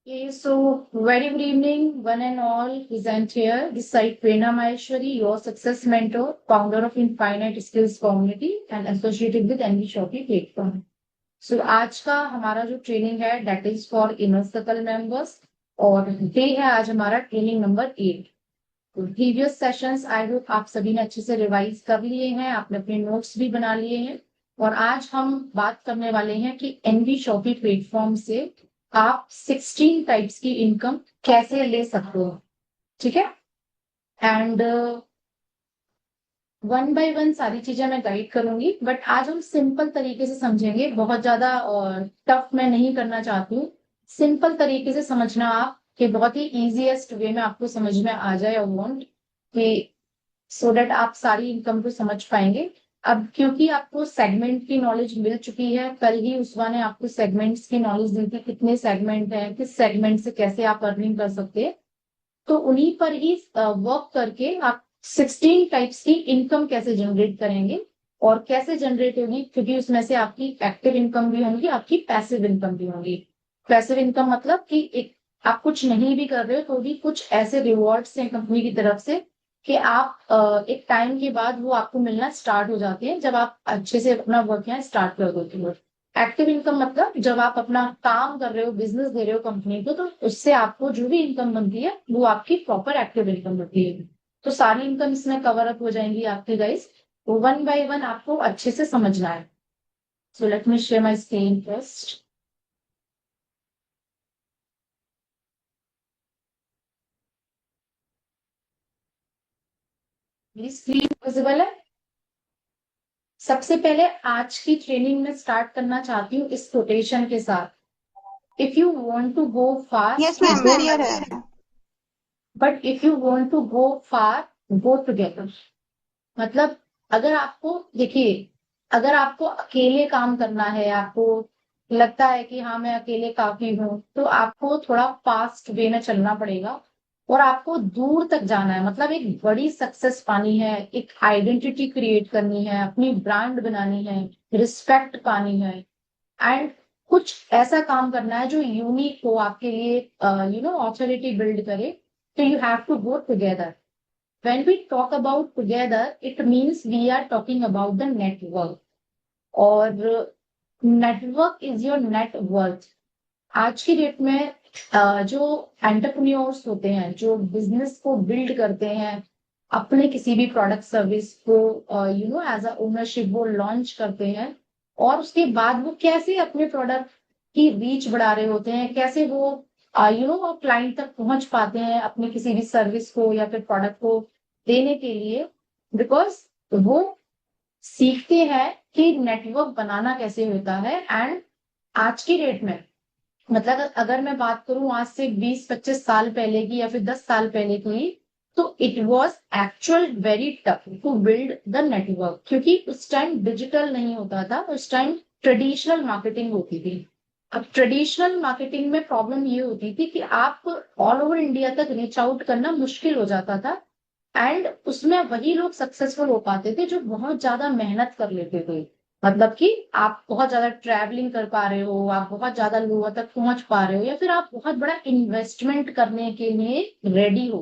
Okay, so very good evening, one and all present here. This side Prerna Maheshwari, your success mentor, founder of Infinite Skills Community and associated with NV Shopee platform. So आज का हमारा जो training है that is for inner circle members और ये है आज हमारा ट्रेनिंग नंबर 8। तो प्रीवियस सेशंस आई होप आप सभी ने अच्छे से रिवाइज कर लिए हैं, आपने अपने नोट्स भी बना लिए हैं और आज हम बात करने वाले हैं कि एनवी शॉपी प्लेटफॉर्म से आप 16 टाइप्स की इनकम कैसे ले सकते हो। ठीक है। एंड वन बाय वन सारी चीजें मैं गाइड करूंगी, बट आज हम सिंपल तरीके से समझेंगे, बहुत ज्यादा टफ मैं नहीं करना चाहती हूँ। सिंपल तरीके से समझना आप कि बहुत ही इजीएस्ट वे में आपको समझ में आ जाए आई वांट कि सो दैट आप सारी इनकम को समझ पाएंगे। अब क्योंकि आपको सेगमेंट की नॉलेज मिल चुकी है, कल ही उसवा ने आपको सेगमेंट्स की नॉलेज दी थी, कितने सेगमेंट हैं, किस सेगमेंट से कैसे आप अर्निंग कर सकते हैं। तो उन्हीं पर ही वर्क करके आप 16 टाइप्स की इनकम कैसे जनरेट करेंगे और कैसे जनरेट होगी, क्योंकि उसमें से आपकी एक्टिव इनकम भी होगी, आपकी पैसिव इनकम भी होगी। पैसिव इनकम मतलब कि एक आप कुछ नहीं भी कर रहे हो तो भी कुछ ऐसे रिवॉर्ड्स हैं कंपनी की तरफ से कि आप एक टाइम के बाद वो आपको मिलना स्टार्ट हो जाते हैं जब आप अच्छे से अपना वर्क यहाँ स्टार्ट कर देते हो। एक्टिव इनकम मतलब जब आप अपना काम कर रहे हो, बिजनेस दे रहे हो कंपनी को, तो उससे आपको जो भी इनकम बनती है वो आपकी प्रॉपर एक्टिव इनकम बनती है। तो सारी इनकम इसमें कवर अप हो जाएंगी आपके गाइस। तो वन बाय वन आपको अच्छे से समझना है। So let me share my screen first. मेरी स्क्रीन विजिबल है। सबसे पहले आज की ट्रेनिंग में स्टार्ट करना चाहती हूँ इस कोटेशन के साथ। If you want to go yes fast ma'am go, clear है। But if you want to go far go together. मतलब अगर आपको देखिए, अगर आपको अकेले काम करना है, आपको लगता है कि हाँ मैं अकेले काफी हूँ, तो आपको थोड़ा फास्ट वे में चलना पड़ेगा और आपको दूर तक जाना है। मतलब एक बड़ी सक्सेस पानी है, एक आइडेंटिटी क्रिएट करनी है, अपनी ब्रांड बनानी है, रिस्पेक्ट पानी है एंड कुछ ऐसा काम करना है जो यूनिक हो आपके लिए, ऑथोरिटी बिल्ड करे। तो you have to go together. When we talk about together, it means we are talking about the network और network is your net worth. आज की डेट में जो एंटरप्रेन्योर्स होते हैं, जो बिजनेस को बिल्ड करते हैं, अपने किसी भी प्रोडक्ट सर्विस को एज अ ओनरशिप वो लॉन्च करते हैं और उसके बाद वो कैसे अपने प्रोडक्ट की रीच बढ़ा रहे होते हैं, कैसे वो क्लाइंट तक पहुंच पाते हैं अपने किसी भी सर्विस को या फिर प्रोडक्ट को देने के लिए। बिकॉज वो सीखते हैं कि नेटवर्क बनाना कैसे होता है। एंड आज की डेट में, मतलब अगर मैं बात करूं आज से 20-25 साल पहले की या फिर 10 साल पहले की, तो it was actual very tough to build the network, क्योंकि उस टाइम डिजिटल नहीं होता था, उस टाइम ट्रेडिशनल मार्केटिंग होती थी। अब ट्रेडिशनल मार्केटिंग में प्रॉब्लम ये होती थी कि आप ऑल ओवर इंडिया तक रीच आउट करना मुश्किल हो जाता था एंड उसमें वही लोग सक्सेसफुल हो पाते थे जो बहुत ज्यादा मेहनत कर लेते थे। मतलब कि आप बहुत ज्यादा ट्रैवलिंग कर पा रहे हो, आप बहुत ज्यादा लोगों तक पहुंच पा रहे हो, या फिर आप बहुत बड़ा इन्वेस्टमेंट करने के लिए रेडी हो,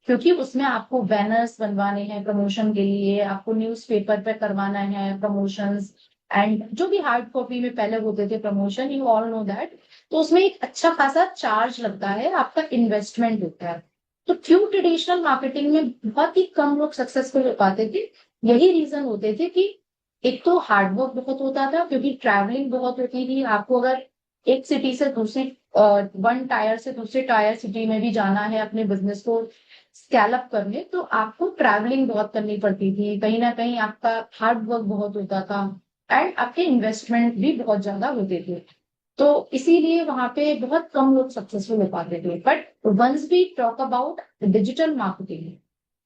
क्योंकि उसमें आपको बैनर्स बनवाने हैं प्रमोशन के लिए, आपको न्यूज़पेपर पे करवाना है प्रमोशंस एंड जो भी हार्ड कॉपी में पहले होते थे promotion, you all know that. तो उसमें एक अच्छा खासा चार्ज लगता है, आपका इन्वेस्टमेंट होता है। तो क्यों ट्रेडिशनल मार्केटिंग में बहुत ही कम लोग सक्सेसफुल हो पाते थे? यही रीजन होते थे कि एक तो हार्डवर्क बहुत होता था, क्योंकि ट्रैवलिंग बहुत होती थी। आपको अगर एक सिटी से दूसरी, वन टायर से दूसरे टायर सिटी में भी जाना है अपने बिजनेस को स्कैल अप करने, तो आपको ट्रैवलिंग बहुत करनी पड़ती थी, कहीं ना कहीं आपका हार्ड वर्क बहुत होता था एंड आपके इन्वेस्टमेंट भी बहुत ज्यादा होते थे। तो इसीलिए वहां पे बहुत कम लोग सक्सेसफुल हो पाते थे। But once we talk about digital marketing,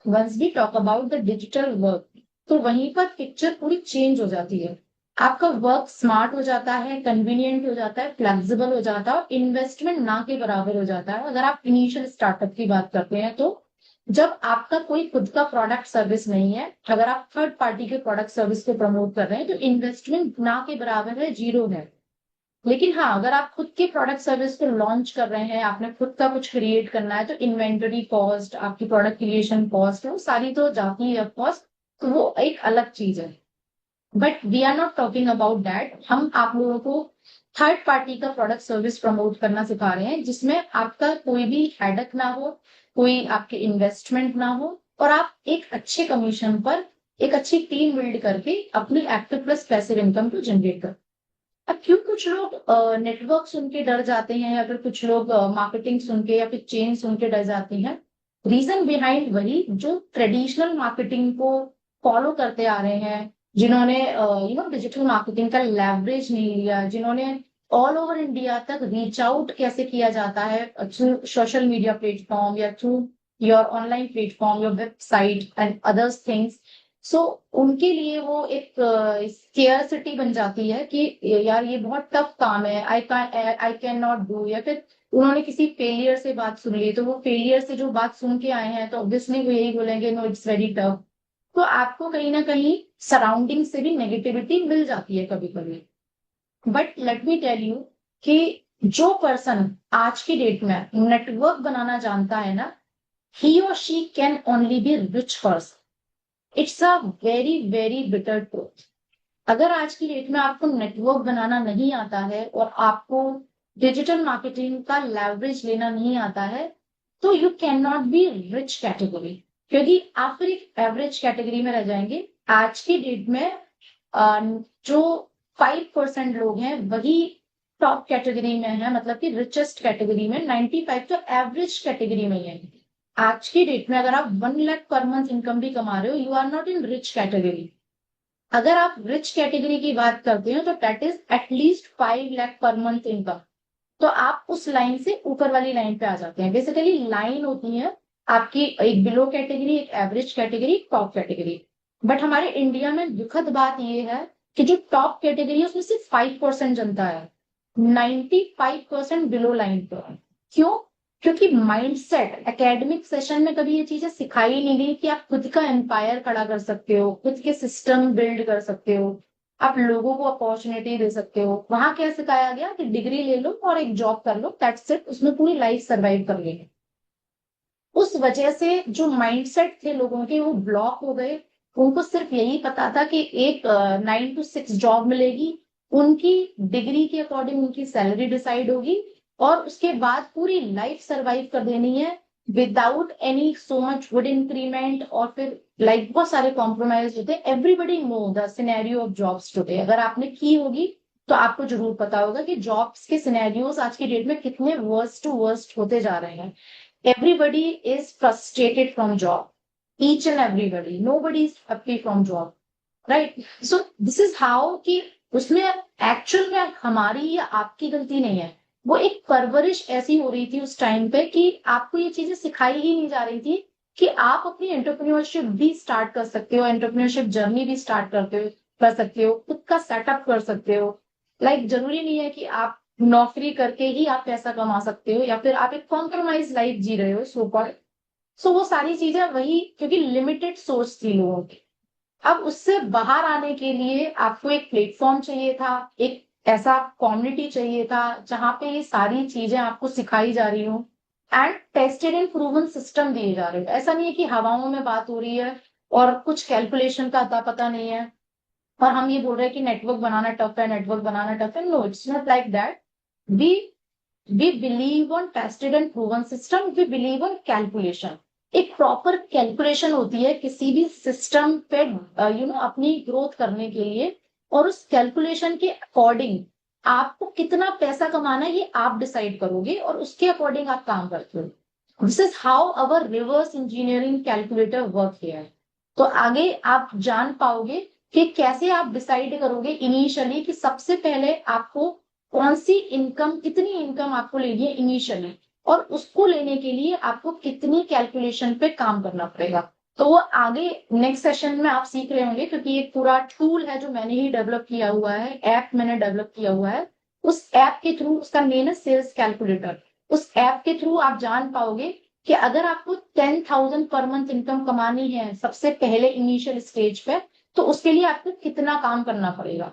once we talk about the digital work, तो वहीं पर पिक्चर पूरी चेंज हो जाती है। आपका वर्क स्मार्ट हो जाता है, कन्वीनियंट हो जाता है, फ्लेक्सिबल हो जाता है और इन्वेस्टमेंट ना के बराबर हो जाता है। अगर आप इनिशियल स्टार्टअप की बात करते हैं तो जब आपका कोई खुद का प्रोडक्ट सर्विस नहीं है, अगर आप थर्ड पार्टी के प्रोडक्ट सर्विस को प्रमोट कर रहे हैं, तो इन्वेस्टमेंट ना के बराबर है, जीरो है। लेकिन हाँ, अगर आप खुद के प्रोडक्ट सर्विस को लॉन्च कर रहे हैं, आपने खुद का कुछ क्रिएट करना है, तो इन्वेंटरी कॉस्ट, आपकी प्रोडक्ट क्रिएशन कॉस्ट, वो सारी तो जाती है कॉस्ट, तो वो एक अलग चीज है। But we are not talking about that. हम आप लोगों को थर्ड पार्टी का प्रोडक्ट सर्विस प्रमोट करना सिखा रहे हैं, जिसमें आपका कोई भी हेडक ना हो, कोई आपके इन्वेस्टमेंट ना हो, और आप एक अच्छे कमीशन पर एक अच्छी टीम बिल्ड करके अपनी एक्टिव प्लस पैसिव इनकम को जनरेट कर। अब क्यों कुछ लोग नेटवर्क सुन के डर जाते हैं, या फिर कुछ लोग मार्केटिंग सुन के या फिर चेन सुन के डर जाते हैं? रीजन बिहाइंड वही जो ट्रेडिशनल मार्केटिंग को फॉलो करते आ रहे हैं, जिन्होंने डिजिटल मार्केटिंग का लेवरेज नहीं लिया, जिन्होंने ऑल ओवर इंडिया तक रीच आउट कैसे किया जाता है थ्रू सोशल मीडिया प्लेटफॉर्म या through your online platform, your website and others things. So उनके लिए वो एक स्केयरसिटी बन जाती है कि यार ये बहुत टफ काम है, आई कैन नॉट डू, या फिर उन्होंने किसी फेलियर से बात सुन ली, तो वो फेलियर से जो बात सुन के आए हैं तो ऑब्वियसली वो यही बोलेंगे नो इट्स वेरी टफ। तो आपको कहीं ना कहीं सराउंडिंग से भी नेगेटिविटी मिल जाती है कभी कभी। But let me tell you कि जो पर्सन आज की डेट में नेटवर्क बनाना जानता है ना, ही और she can only be rich person. It's a very very bitter truth. अगर आज की डेट में आपको नेटवर्क बनाना नहीं आता है और आपको डिजिटल मार्केटिंग का लेवरेज लेना नहीं आता है, तो you can not be rich category, क्योंकि आप फिर एक एवरेज कैटेगरी में रह जाएंगे। आज की डेट में जो 5% लोग हैं वही टॉप कैटेगरी में है, मतलब कि रिचेस्ट कैटेगरी में, 95 तो एवरेज कैटेगरी में ही है। आज की डेट में अगर आप 1 लाख पर मंथ इनकम भी कमा रहे हो, you are not in rich category. अगर आप रिच कैटेगरी की बात करते हो तो that is at least 5 lakh per month income. तो आप उस लाइन से ऊपर वाली लाइन पे आ जाते हैं। बेसिकली लाइन होती है आपकी, एक बिलो कैटेगरी, एक एवरेज कैटेगरी, एक टॉप कैटेगरी। बट हमारे इंडिया में दुखद बात यह है कि जो टॉप कैटेगरी है उसमें सिर्फ 5% जनता है, 95% बिलो लाइन पे है। क्यों? क्योंकि माइंडसेट एकेडमिक सेशन में कभी ये चीजें सिखाई नहीं गई कि आप खुद का एम्पायर खड़ा कर सकते हो, खुद के सिस्टम बिल्ड कर सकते हो, आप लोगों को अपॉर्चुनिटी दे सकते हो। वहां क्या सिखाया गया कि डिग्री ले लो और एक जॉब कर लो, दैट्स इट, उसमें पूरी लाइफ सर्वाइव कर लेंगे। उस वजह से जो माइंडसेट थे लोगों के वो ब्लॉक हो गए। उनको सिर्फ यही पता था कि एक 9 to 6 जॉब मिलेगी, उनकी डिग्री के अकॉर्डिंग उनकी सैलरी डिसाइड होगी, और उसके बाद पूरी लाइफ सरवाइव कर देनी है without any so much good increment. और फिर लाइक बहुत सारे कॉम्प्रोमाइज होते हैं। Everybody know the scenario of jobs today, अगर आपने की होगी तो आपको जरूर पता होगा कि जॉब्स के सिनेरियोस आज की डेट में कितने वर्स्ट टू वर्स्ट होते जा रहे हैं। Everybody is frustrated from job. Each and everybody. Nobody is happy from job. Right? So this is how कि उसमें एक्चुअल में हमारी या आपकी गलती नहीं है। वो एक परवरिश ऐसी हो रही थी उस टाइम पे कि आपको ये चीजें सिखाई ही नहीं जा रही थी कि आप अपनी एंटरप्रेन्योरशिप भी स्टार्ट कर सकते हो, एंटरप्रेन्योरशिप जर्नी भी स्टार्ट कर सकते हो, खुद का सेटअप कर सकते हो। जरूरी नहीं है कि आप नौकरी करके ही आप पैसा कमा सकते हो, या फिर आप एक कॉम्प्रोमाइज लाइफ जी रहे हो सो कॉल्ड। सो वो सारी चीजें वही, क्योंकि लिमिटेड सोर्स थी लोगों की। अब उससे बाहर आने के लिए आपको एक प्लेटफॉर्म चाहिए था, एक ऐसा कम्युनिटी चाहिए था जहां पे ये सारी चीजें आपको सिखाई जा रही हो and tested and proven system दिए जा रहे हो। ऐसा नहीं है कि हवाओं में बात हो रही है और कुछ कैलकुलेशन का अता पता नहीं है, और हम ये बोल रहे हैं कि नेटवर्क बनाना टफ है, नेटवर्क बनाना टफ है। No, it's not like that. We we believe on tested and proven system, we believe on calculation. एक प्रॉपर कैलकुलेशन होती है किसी भी सिस्टम पे अपनी ग्रोथ करने के लिए, और उस कैलकुलेशन के अकॉर्डिंग आपको कितना पैसा कमाना है ये आप डिसाइड करोगे, और उसके अकॉर्डिंग आप काम करते हो। This is how our reverse engineering calculator work here. तो आगे आप जान पाओगे कि कैसे आप डिसाइड करोगे इनिशियली कि सबसे पहले आपको कौन सी इनकम, कितनी इनकम आपको लेनी है इनिशियली, और उसको लेने के लिए आपको कितनी कैलकुलेशन पे काम करना पड़ेगा। तो वो आगे नेक्स्ट सेशन में आप सीख रहे होंगे, क्योंकि एक पूरा टूल है जो मैंने ही डेवलप किया हुआ है, ऐप मैंने डेवलप किया हुआ है। उस ऐप के थ्रू, उसका नेम है सेल्स कैलकुलेटर, उस ऐप के थ्रू आप जान पाओगे कि अगर आपको 10,000 पर मंथ इनकम कमानी है सबसे पहले इनिशियल स्टेज पे, तो उसके लिए आपको कितना काम करना पड़ेगा।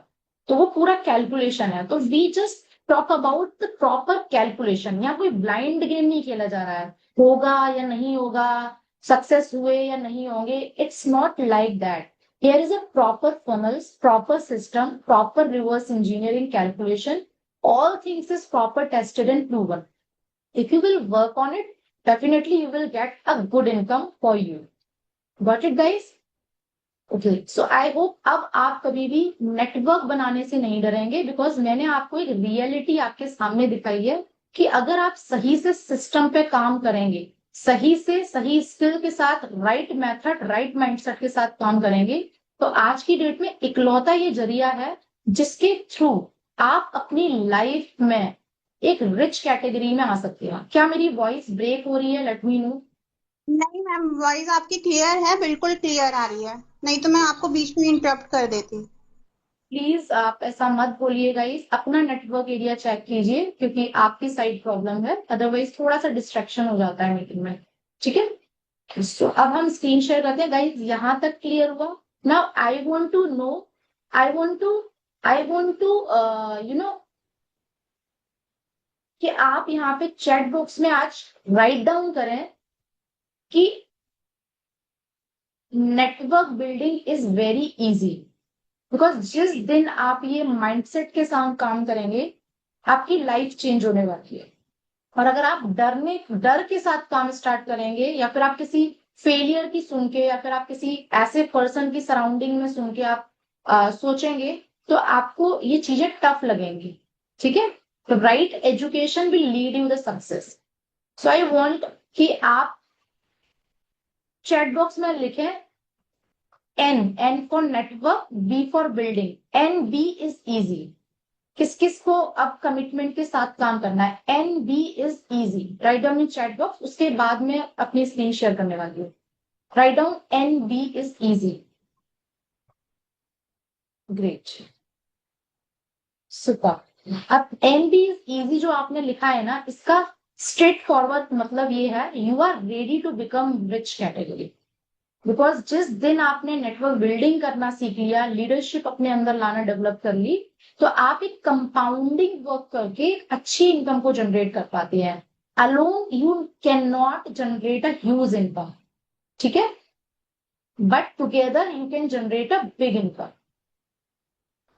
तो वो पूरा कैलकुलेशन है। तो we just talk about the proper calculation. यहाँ कोई ब्लाइंड गेम नहीं खेला जा रहा है, होगा या नहीं होगा, सक्सेस हुए या नहीं होंगे। It's not like that. Here is a proper funnels, proper system, proper reverse engineering calculation. All things is proper tested and proven. If you will work on it, definitely you will get a good income for you. Got it, guys? Okay, so I hope अब आप कभी भी network बनाने से नहीं डरेंगे, because मैंने आपको एक रियलिटी आपके सामने दिखाई है कि अगर आप सही से सिस्टम पे काम करेंगे, सही से सही स्किल के साथ, राइट मेथड, राइट माइंडसेट के साथ काम करेंगे, तो आज की डेट में इकलौता ये जरिया है जिसके थ्रू आप अपनी लाइफ में एक रिच कैटेगरी में आ सकते हैं। क्या मेरी वॉइस ब्रेक हो रही है? Late me no. नहीं मैम, वॉइस आपकी क्लियर है, बिल्कुल क्लियर आ रही है। नहीं तो मैं आपको बीच में इंटरप्ट कर देती। प्लीज आप ऐसा मत बोलिए गाइस, अपना नेटवर्क एरिया चेक कीजिए, क्योंकि आपकी साइड प्रॉब्लम है, अदरवाइज थोड़ा सा डिस्ट्रैक्शन हो जाता है मीटिंग में। ठीक है, सो अब हम स्क्रीन शेयर करते हैं गाइस। यहां तक क्लियर हुआ? Now I want to know, I want to I want to you know कि आप यहाँ पे चैट बॉक्स में आज राइट डाउन करें कि network building is very easy. Because जिस दिन आप ये माइंडसेट के साथ काम करेंगे, आपकी लाइफ चेंज होने वाली है। और अगर आप डर के साथ काम स्टार्ट करेंगे, या फिर आप किसी फेलियर की सुन के, या फिर आप किसी ऐसे पर्सन की सराउंडिंग में सुन के आप सोचेंगे, तो आपको ये चीजें टफ लगेंगी। ठीक है, तो right education will lead you the success. So I want कि आप चैट बॉक्स में लिखें N for network, B for building. N B is easy. किस किस को अब कमिटमेंट के साथ काम करना है? N B is easy, write down in chat box. उसके बाद में अपनी स्क्रीन शेयर करने वाली हूँ। Write down N B is easy. Great, super. अब एन बी इज इजी जो आपने लिखा है ना, इसका स्ट्रेट फॉरवर्ड मतलब ये है, you are ready to become rich category. Because जिस दिन आपने नेटवर्क बिल्डिंग करना सीख लिया, लीडरशिप अपने अंदर लाना डेवलप कर ली, तो आप एक कंपाउंडिंग वर्क करके एक अच्छी इनकम को जनरेट कर पाते हैं। Alone you can not generate a huge income, ठीक है, but together you can generate a big income.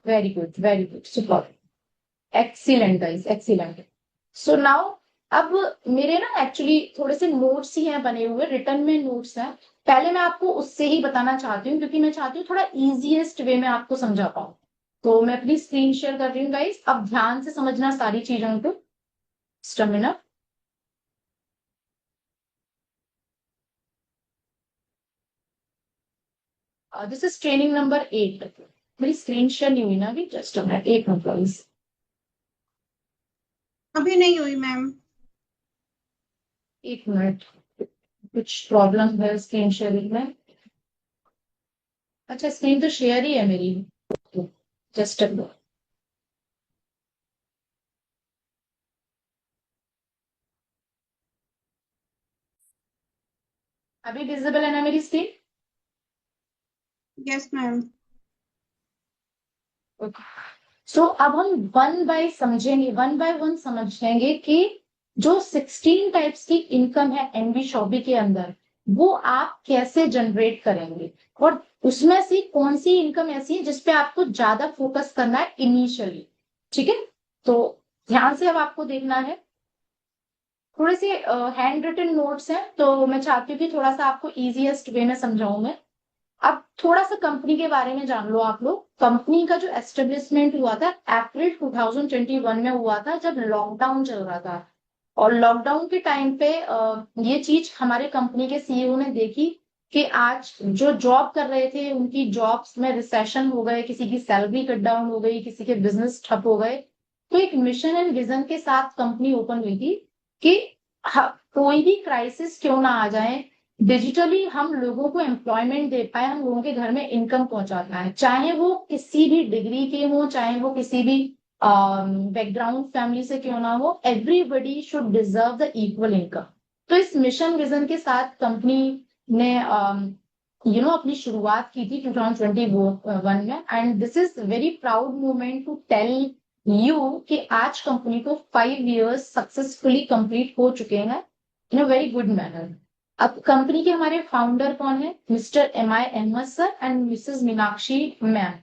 Very good, very good, super, excellent guys, excellent. So now, अब मेरे ना एक्चुअली थोड़े से नोट्स ही हैं बने हुए, रिटर्न में नोट्स हैं। पहले मैं आपको उससे ही बताना चाहती हूँ, क्योंकि मैं चाहती हूँ थोड़ा इजीएस्ट वे में आपको समझा पाऊँ। तो मैं अपनी स्क्रीन शेयर कर रही हूँ गाइस, अब ध्यान से समझना सारी चीजों को। Stamina, this is training number 8। मेरी स्क्रीन शेयर नहीं हुई ना अभी, जस्ट अ मिनट, एक मिनट प्लीज। अभी नहीं हुई मैम। एक मिनट, कुछ प्रॉब्लम है स्क्रीन शेयरिंग में। अच्छा, स्क्रीन तो शेयर ही है मेरी, जस्ट अ मिनट। अभी विजिबल है ना मेरी स्क्रीन? Yes ma'am. सो अब हम वन बाय समझेंगे, वन बाय वन समझेंगे कि जो 16 टाइप्स की इनकम है एनबी शॉबी के अंदर, वो आप कैसे जनरेट करेंगे, और उसमें से कौन सी इनकम ऐसी है जिसपे आपको ज्यादा फोकस करना है इनिशियली। ठीक है, तो ध्यान से अब आपको देखना है। थोड़े से हैंड रिटन नोट्स हैं, तो मैं चाहती हूँ कि थोड़ा सा आपको इजीएस्ट वे में समझाऊं मैं। अब थोड़ा सा कंपनी के बारे में जान लो आप लोग। कंपनी का जो एस्टेब्लिशमेंट हुआ था अप्रैल 2021 में हुआ था, जब लॉकडाउन चल रहा था। और लॉकडाउन के टाइम पे ये चीज हमारे कंपनी के सीईओ ने देखी कि आज जो जॉब कर रहे थे उनकी जॉब्स में रिसेशन हो गए, किसी की सैलरी कट डाउन हो गई, किसी के बिजनेस ठप हो गए। तो एक मिशन एंड विजन के साथ कंपनी ओपन हुई थी कि कोई भी क्राइसिस क्यों ना आ जाए, डिजिटली हम लोगों को एम्प्लॉयमेंट दे पाए, हम लोगों के घर में इनकम पहुंचाना है, चाहे वो किसी भी डिग्री के हो, चाहे वो किसी भी बैकग्राउंड फैमिली से क्यों ना हो, everybody should deserve the equal income. तो इस मिशन विजन के साथ कंपनी ने अपनी शुरुआत की थी 2021 में, and this is very proud moment to tell you कि आज कंपनी को 5 years सक्सेसफुली कंप्लीट हो चुके हैं in a very good manner. अब कंपनी के हमारे फाउंडर कौन है? Mister MI Ahmad sir and Mrs Meenakshi ma'am.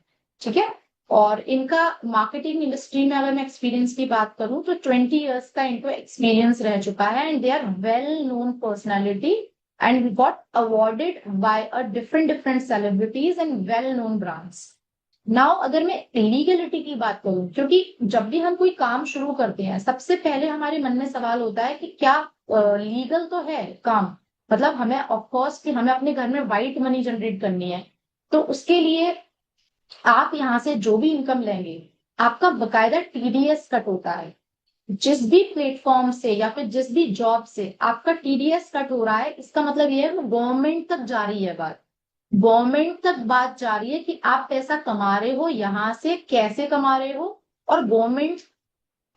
ठीक है। और इनका मार्केटिंग इंडस्ट्री में अगर मैं एक्सपीरियंस की बात करूं तो 20 years का इनको एक्सपीरियंस रह चुका है and they are well known personality and got awarded by a different different celebrities and well known brands. Now अगर मैं लीगलिटी की बात करूं, क्योंकि जब भी हम कोई काम शुरू करते हैं सबसे पहले हमारे मन में सवाल होता है कि क्या लीगल तो है काम। मतलब हमें ऑफ कोर्स कि हमें अपने घर में व्हाइट मनी जनरेट करनी है, तो उसके लिए आप यहाँ से जो भी इनकम लेंगे आपका बकायदा TDS कट होता है। जिस भी प्लेटफॉर्म से या फिर जिस भी जॉब से आपका TDS कट हो रहा है, इसका मतलब ये है कि गवर्नमेंट तक जा रही है बात। गवर्नमेंट तक बात जा रही है कि आप पैसा कमा रहे हो, यहां से कैसे कमा रहे हो। और गवर्नमेंट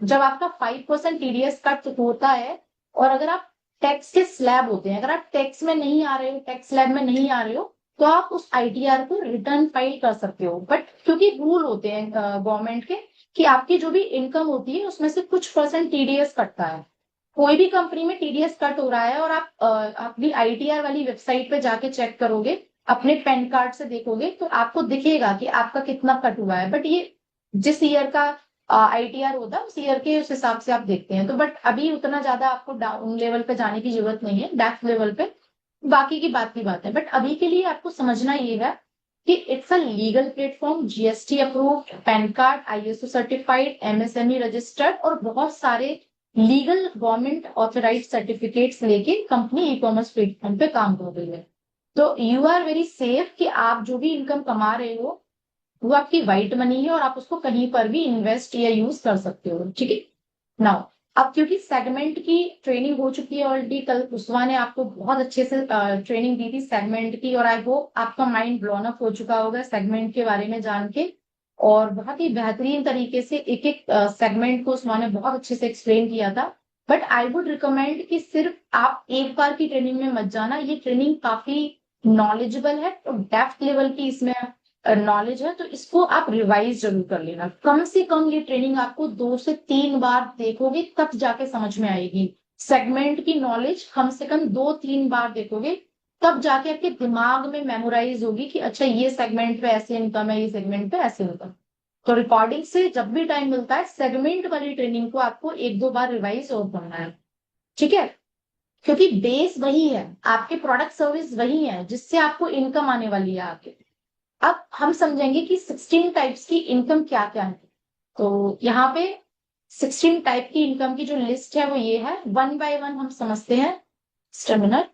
जब आपका 5% TDS कट होता है, और अगर आप टैक्स के स्लैब होते हैं, अगर आप टैक्स में नहीं आ रहे हो, टैक्स स्लैब में नहीं आ रहे हो, तो आप उस ITR को रिटर्न फाइल कर सकते हो। बट क्योंकि रूल होते हैं गवर्नमेंट के कि आपकी जो भी इनकम होती है उसमें से कुछ परसेंट TDS कटता है। कोई भी कंपनी में TDS कट हो रहा है और आप अपनी ITR वाली वेबसाइट पे जाके चेक करोगे, अपने पैन कार्ड से देखोगे तो आपको दिखेगा कि आपका कितना कट हुआ है। बट ये जिस ईयर का ITR होता है उस ईयर के उस हिसाब से आप देखते हैं। तो बट अभी उतना ज्यादा आपको डाउन लेवल पे जाने की जरूरत नहीं है, डेप्थ लेवल पे बाकी की बात है। बट अभी के लिए आपको समझना ये है कि it's a legal platform, GST approved, pan card, ISO certified, MSME registered और बहुत सारे लीगल गवर्नमेंट ऑथराइज सर्टिफिकेट्स लेके कंपनी ई-कॉमर्स प्लेटफॉर्म पे काम कर रही है। तो यू आर वेरी सेफ कि आप जो भी इनकम कमा रहे हो वो आपकी व्हाइट मनी है और आप उसको कहीं पर भी इन्वेस्ट या यूज कर सकते हो। ठीक है। नाउ अब क्योंकि सेगमेंट की ट्रेनिंग हो चुकी है ऑलरेडी, कल उस्मा ने आपको बहुत अच्छे से ट्रेनिंग दी थी सेगमेंट की, और आई होप आपका माइंड ब्लोन अप हो चुका होगा सेगमेंट के बारे में जान के। और बहुत ही बेहतरीन तरीके से एक एक सेगमेंट को उस्मा ने बहुत अच्छे से एक्सप्लेन किया था। बट आई वुड रिकमेंड कि सिर्फ आप एक बार की ट्रेनिंग में मत जाना, ये ट्रेनिंग काफी नॉलेजेबल है तो डेप्थ लेवल की इसमें नॉलेज है, तो इसको आप रिवाइज जरूर कर लेना। कम से कम ये ट्रेनिंग आपको 2 से 3 बार देखोगे तब जाके समझ में आएगी। सेगमेंट की नॉलेज कम से कम 2-3 बार देखोगे तब जाके आपके दिमाग में मेमोराइज होगी कि अच्छा ये सेगमेंट पे ऐसे इनकम है, ये सेगमेंट पे ऐसे इनकम। तो रिकॉर्डिंग से जब भी टाइम मिलता है सेगमेंट वाली ट्रेनिंग को आपको 1-2 बार रिवाइज और करना है। ठीक है। क्योंकि बेस वही है, आपके प्रोडक्ट सर्विस वही है जिससे आपको इनकम आने वाली है आगे। अब हम समझेंगे कि 16 टाइप्स की इनकम क्या क्या है। तो यहाँ पे 16 टाइप की इनकम की जो लिस्ट है वो ये है, वन बाय वन हम समझते हैं। स्टेमिनर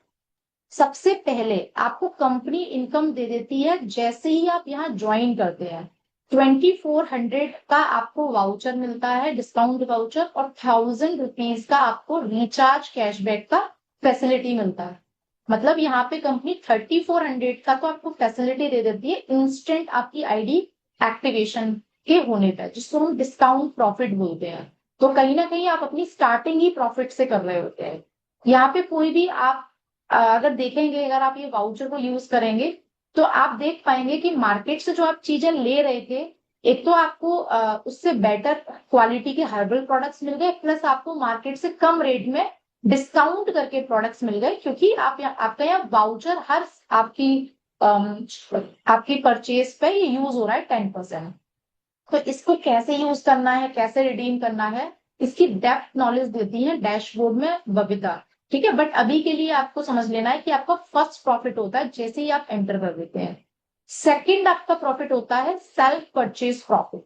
सबसे पहले आपको कंपनी इनकम दे देती है जैसे ही आप यहाँ ज्वाइन करते हैं। 2400 का आपको वाउचर मिलता है, डिस्काउंट वाउचर, और 1000 रुपीज का आपको रिचार्ज कैशबैक का फैसिलिटी मिलता है। मतलब यहाँ पे कंपनी 3400 का तो आपको फैसिलिटी दे देती है इंस्टेंट आपकी ID एक्टिवेशन के होने पर, जिसको हम डिस्काउंट प्रॉफिट बोलते हैं। तो कहीं ना कहीं आप अपनी स्टार्टिंग ही प्रॉफिट से कर रहे होते हैं। यहाँ पे कोई भी आप अगर देखेंगे, अगर आप ये वाउचर को यूज करेंगे तो आप देख पाएंगे कि मार्केट से जो आप चीजें ले रहे थे, एक तो आपको उससे बेटर क्वालिटी के हर्बल प्रोडक्ट्स मिल गए, प्लस आपको मार्केट से कम रेट में डिस्काउंट करके प्रोडक्ट्स मिल गए, क्योंकि आपका यहाँ वाउचर हर आपकी परचेज पे ये यूज हो रहा है 10%। तो इसको कैसे यूज करना है, कैसे रिडीम करना है, इसकी डेप्थ नॉलेज देती है डैशबोर्ड में बबीता। ठीक है। बट अभी के लिए आपको समझ लेना है कि आपका फर्स्ट प्रॉफिट होता है जैसे ही आप एंटर कर देते हैं। सेकंड आपका प्रॉफिट होता है self purchase profit.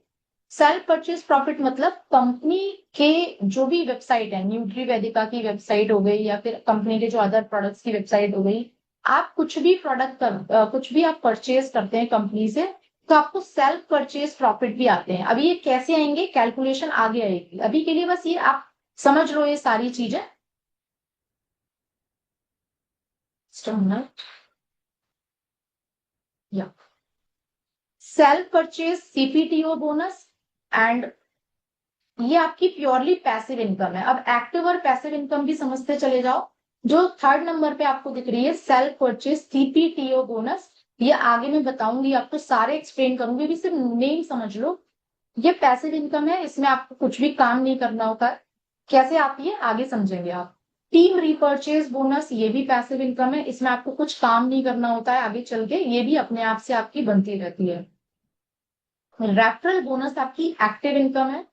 Self purchase profit मतलब कंपनी के जो भी वेबसाइट है, न्यूट्री वेदिका की वेबसाइट हो गई या फिर कंपनी के जो अदर प्रोडक्ट्स की वेबसाइट हो गई, आप कुछ भी कुछ भी आप परचेज करते हैं कंपनी से, तो आपको सेल्फ परचेज प्रॉफिट भी आते हैं। अभी ये कैसे आएंगे, कैलकुलेशन आगे आएगी, अभी के लिए बस ये आप समझ लो ये सारी चीजें। या self purchase, CPTO bonus, and ये आपकी प्योरली पैसिव इनकम है। अब एक्टिव और पैसिव इनकम भी समझते चले जाओ। जो थर्ड नंबर पे आपको दिख रही है सेल्फ परचेज CPTO बोनस, ये आगे मैं बताऊंगी आपको, सारे एक्सप्लेन करूंगी, अभी सिर्फ नेम समझ लो। ये पैसिव इनकम है, इसमें आपको कुछ भी काम नहीं करना होता है। कैसे आती है आगे समझेंगे आप। टीम रिपर्चेज बोनस, ये भी पैसिव इनकम है, इसमें आपको कुछ काम नहीं करना होता है, आगे चल के ये भी अपने आप से आपकी बनती रहती है। रेफरल बोनस आपकी एक्टिव इनकम है,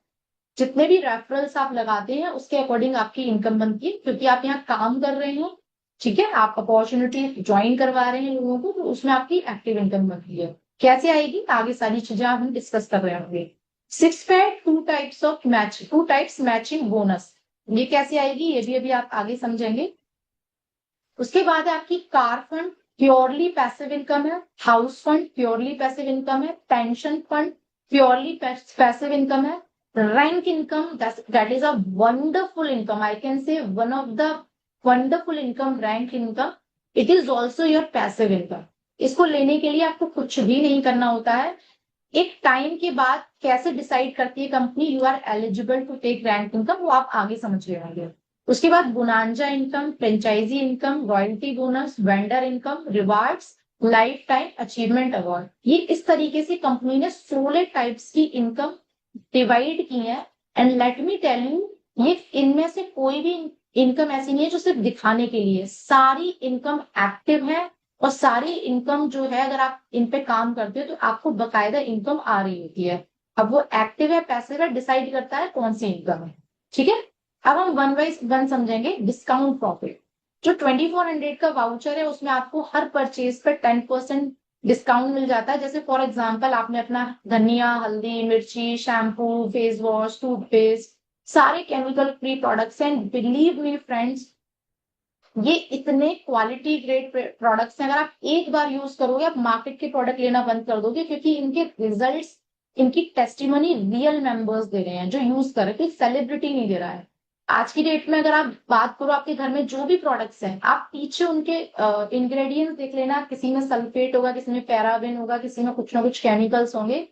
जितने भी रेफरल्स आप लगाते हैं उसके अकॉर्डिंग आपकी इनकम बनती है, क्योंकि आप यहाँ काम कर रहे हो, ठीक है, आप अपॉर्चुनिटी ज्वाइन करवा रहे हैं लोगों को, तो उसमें आपकी एक्टिव इनकम बनती है। कैसे आएगी आगे सारी चीजें हम डिस्कस कर रहे होंगे। सिक्स पे टू टाइप्स मैचिंग बोनस, ये कैसे आएगी ये भी अभी आप आगे समझेंगे। उसके बाद है आपकी car fund, purely passive income है। House fund purely passive income है। Pension fund purely passive income है। Rank income, that is a wonderful income, I can say one of the wonderful income, rank income. It is also your passive income. इसको लेने के लिए आपको कुछ भी नहीं करना होता है। एक टाइम के बाद कैसे डिसाइड करती है company you are eligible to take rank income, वो आप आगे समझ रहे होंगे। उसके बाद bonanza income, franchise income, royalty bonus, vendor income, rewards, life time achievement award, ये इस तरीके से कंपनी ने 16 टाइप्स की इनकम डिवाइड की है। And let me tell you, ये इनमें से कोई भी इनकम ऐसी नहीं है जो सिर्फ दिखाने के लिए, सारी इनकम एक्टिव है। और सारी इनकम जो है अगर आप इन पे काम करते हो तो आपको बकायदा इनकम आ रही होती है। अब वो एक्टिव है पैसिव है डिसाइड करता है कौन सी इनकम है, ठीक है। अब हम वन बाई वन समझेंगे। डिस्काउंट प्रॉफिट, जो 2400 का वाउचर है उसमें आपको हर परचेज पर 10% डिस्काउंट मिल जाता है। जैसे फॉर एग्जांपल आपने अपना धनिया, हल्दी, मिर्ची, शैम्पू, फेस वॉश, टूथपेस्ट, सारे केमिकल फ्री प्रोडक्ट्स हैं। बिलीव मी फ्रेंड्स, ये इतने क्वालिटी ग्रेड प्रोडक्ट्स हैं, अगर आप एक बार यूज करोगे आप मार्केट के प्रोडक्ट लेना बंद कर दोगे, क्योंकि इनके रिजल्ट्स, इनकी टेस्टिमनी रियल मेंबर्स दे रहे हैं जो यूज कर रहे हैं, कोई सेलिब्रिटी नहीं दे रहा है। आज की डेट में अगर आप बात करो आपके घर में जो भी प्रोडक्ट्स हैं, आप पीछे उनके इंग्रेडिएंट्स देख लेना, किसी में सल्फेट होगा, किसी में पैराबिन होगा, किसी में कुछ ना कुछ केमिकल्स होंगे।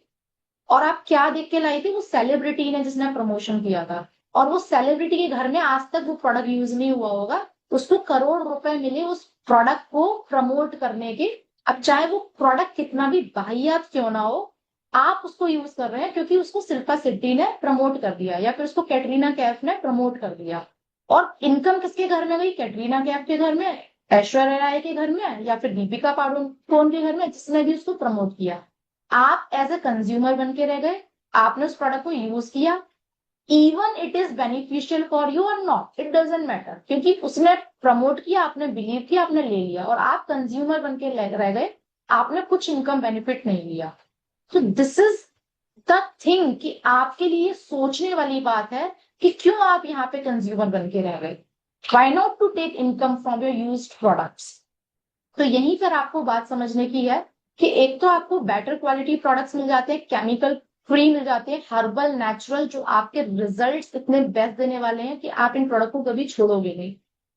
और आप क्या देख के लाई थी, वो सेलिब्रिटी ने जिसने प्रमोशन किया था, और वो सेलिब्रिटी के घर में आज तक वो प्रोडक्ट यूज नहीं हुआ होगा, उसको करोड़ रुपए मिले उस प्रोडक्ट को प्रमोट करने के। अब चाहे वो प्रोडक्ट कितना भी वाहियात क्यों ना हो, आप उसको यूज कर रहे हैं क्योंकि उसको शिल्पा शेट्टी ने प्रमोट कर दिया या फिर उसको कैटरीना कैफ ने प्रमोट कर दिया। और इनकम किसके घर में गई, कैटरीना कैफ के घर में, ऐश्वर्या राय के घर में, या फिर दीपिका पादुकोण के घर में, जिसने भी उसको प्रमोट किया। आप एज ए कंज्यूमर बन के रह गए, आपने उस प्रोडक्ट को यूज किया, even it is beneficial for you और नॉट, इट डजेंट मैटर, क्योंकि उसने प्रमोट किया, आपने बिलीव किया, आपने ले लिया, और आप कंज्यूमर बन के रह गए, आपने कुछ इनकम बेनिफिट नहीं लिया। तो दिस इज द थिंग कि आपके लिए सोचने वाली बात है कि क्यों आप यहाँ पे कंज्यूमर बन के रह गए। Why not to take income from your used products. तो यहीं पर आपको बात समझने की है कि एक तो आपको बेटर क्वालिटी प्रोडक्ट्स मिल जाते हैं, केमिकल फ्री मिल जाते हैं, हर्बल नेचुरल, जो आपके रिजल्ट्स इतने बेस्ट देने वाले हैं कि आप इन प्रोडक्ट को कभी छोड़ोगे नहीं।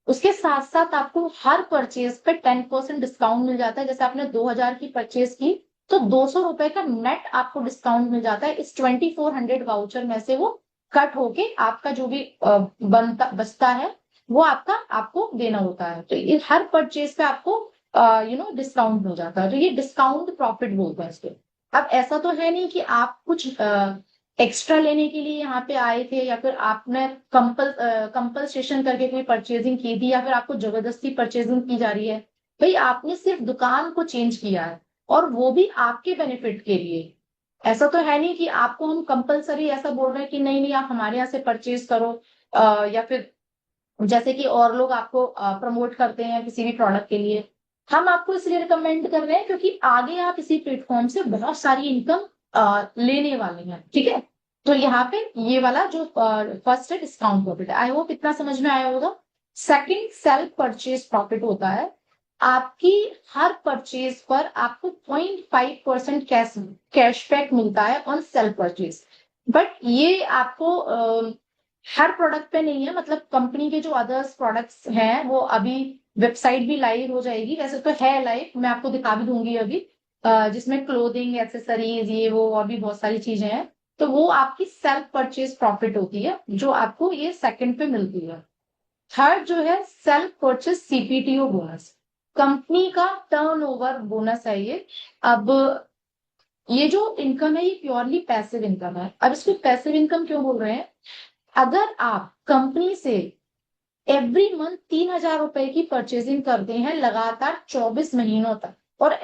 उसके साथ साथ आपको हर परचेज पे 10% डिस्काउंट मिल जाता है। जैसे आपने 2000 की परचेज की तो 200 रुपए का नेट आपको डिस्काउंट मिल जाता है। इस 2400 वाउचर में से वो कट होके आपका जो भी बनता बचता है वो आपका आपको देना होता है। तो ये हर परचेज पे आपको डिस्काउंट हो जाता है, तो ये डिस्काउंट प्रॉफिट बोलते हैं इसको। अब ऐसा तो है नहीं कि आप कुछ एक्स्ट्रा लेने के लिए यहाँ पे आए थे, या फिर आपने कंपलसेशन करके कोई परचेजिंग की थी, या फिर आपको जबरदस्ती परचेजिंग की जा रही है। भाई आपने सिर्फ दुकान को चेंज किया है, और वो भी आपके बेनिफिट के लिए। ऐसा तो है नहीं कि आपको हम कंपलसरी ऐसा बोल रहे हैं कि नहीं नहीं आप हमारे यहाँ से परचेज करो, या फिर जैसे कि और लोग आपको प्रमोट करते हैं किसी भी प्रोडक्ट के लिए। हम आपको इसलिए रिकमेंड कर रहे हैं क्योंकि आगे आप इसी प्लेटफॉर्म से बहुत सारी इनकम लेने वाले हैं, ठीक है। तो यहाँ पे ये वाला जो फर्स्ट है डिस्काउंट प्रॉफिट, आई होप इतना समझ में आया होगा। सेकंड सेल्फ परचेज प्रॉफिट होता है। आपकी हर परचेज पर आपको 0.5% कैशबैक मिलता है ऑन सेल्फ परचेज। बट ये आपको हर प्रोडक्ट पे नहीं है, मतलब कंपनी के जो अदर्स प्रोडक्ट्स हैं वो अभी वेबसाइट भी लाइव हो जाएगी, वैसे तो है लाइव, मैं आपको दिखा भी दूंगी अभी, जिसमें क्लोथिंग, एक्सेसरीज, ये वो और भी बहुत सारी चीजें हैं। तो वो आपकी सेल्फ परचेज प्रॉफिट होती है जो आपको ये सेकंड पे मिलती है। थर्ड जो है सेल्फ परचेज सीपीटीओ बोनस, कंपनी का टर्नओवर बोनस है ये। अब ये जो इनकम है ये प्योरली पैसिव इनकम है। अब इसको पैसिव इनकम क्यों बोल रहे हैं? अगर आप कंपनी से एवरी मंथ 3,000 रुपए की परचेजिंग करते हैं लगातार 24 महीनों तक, और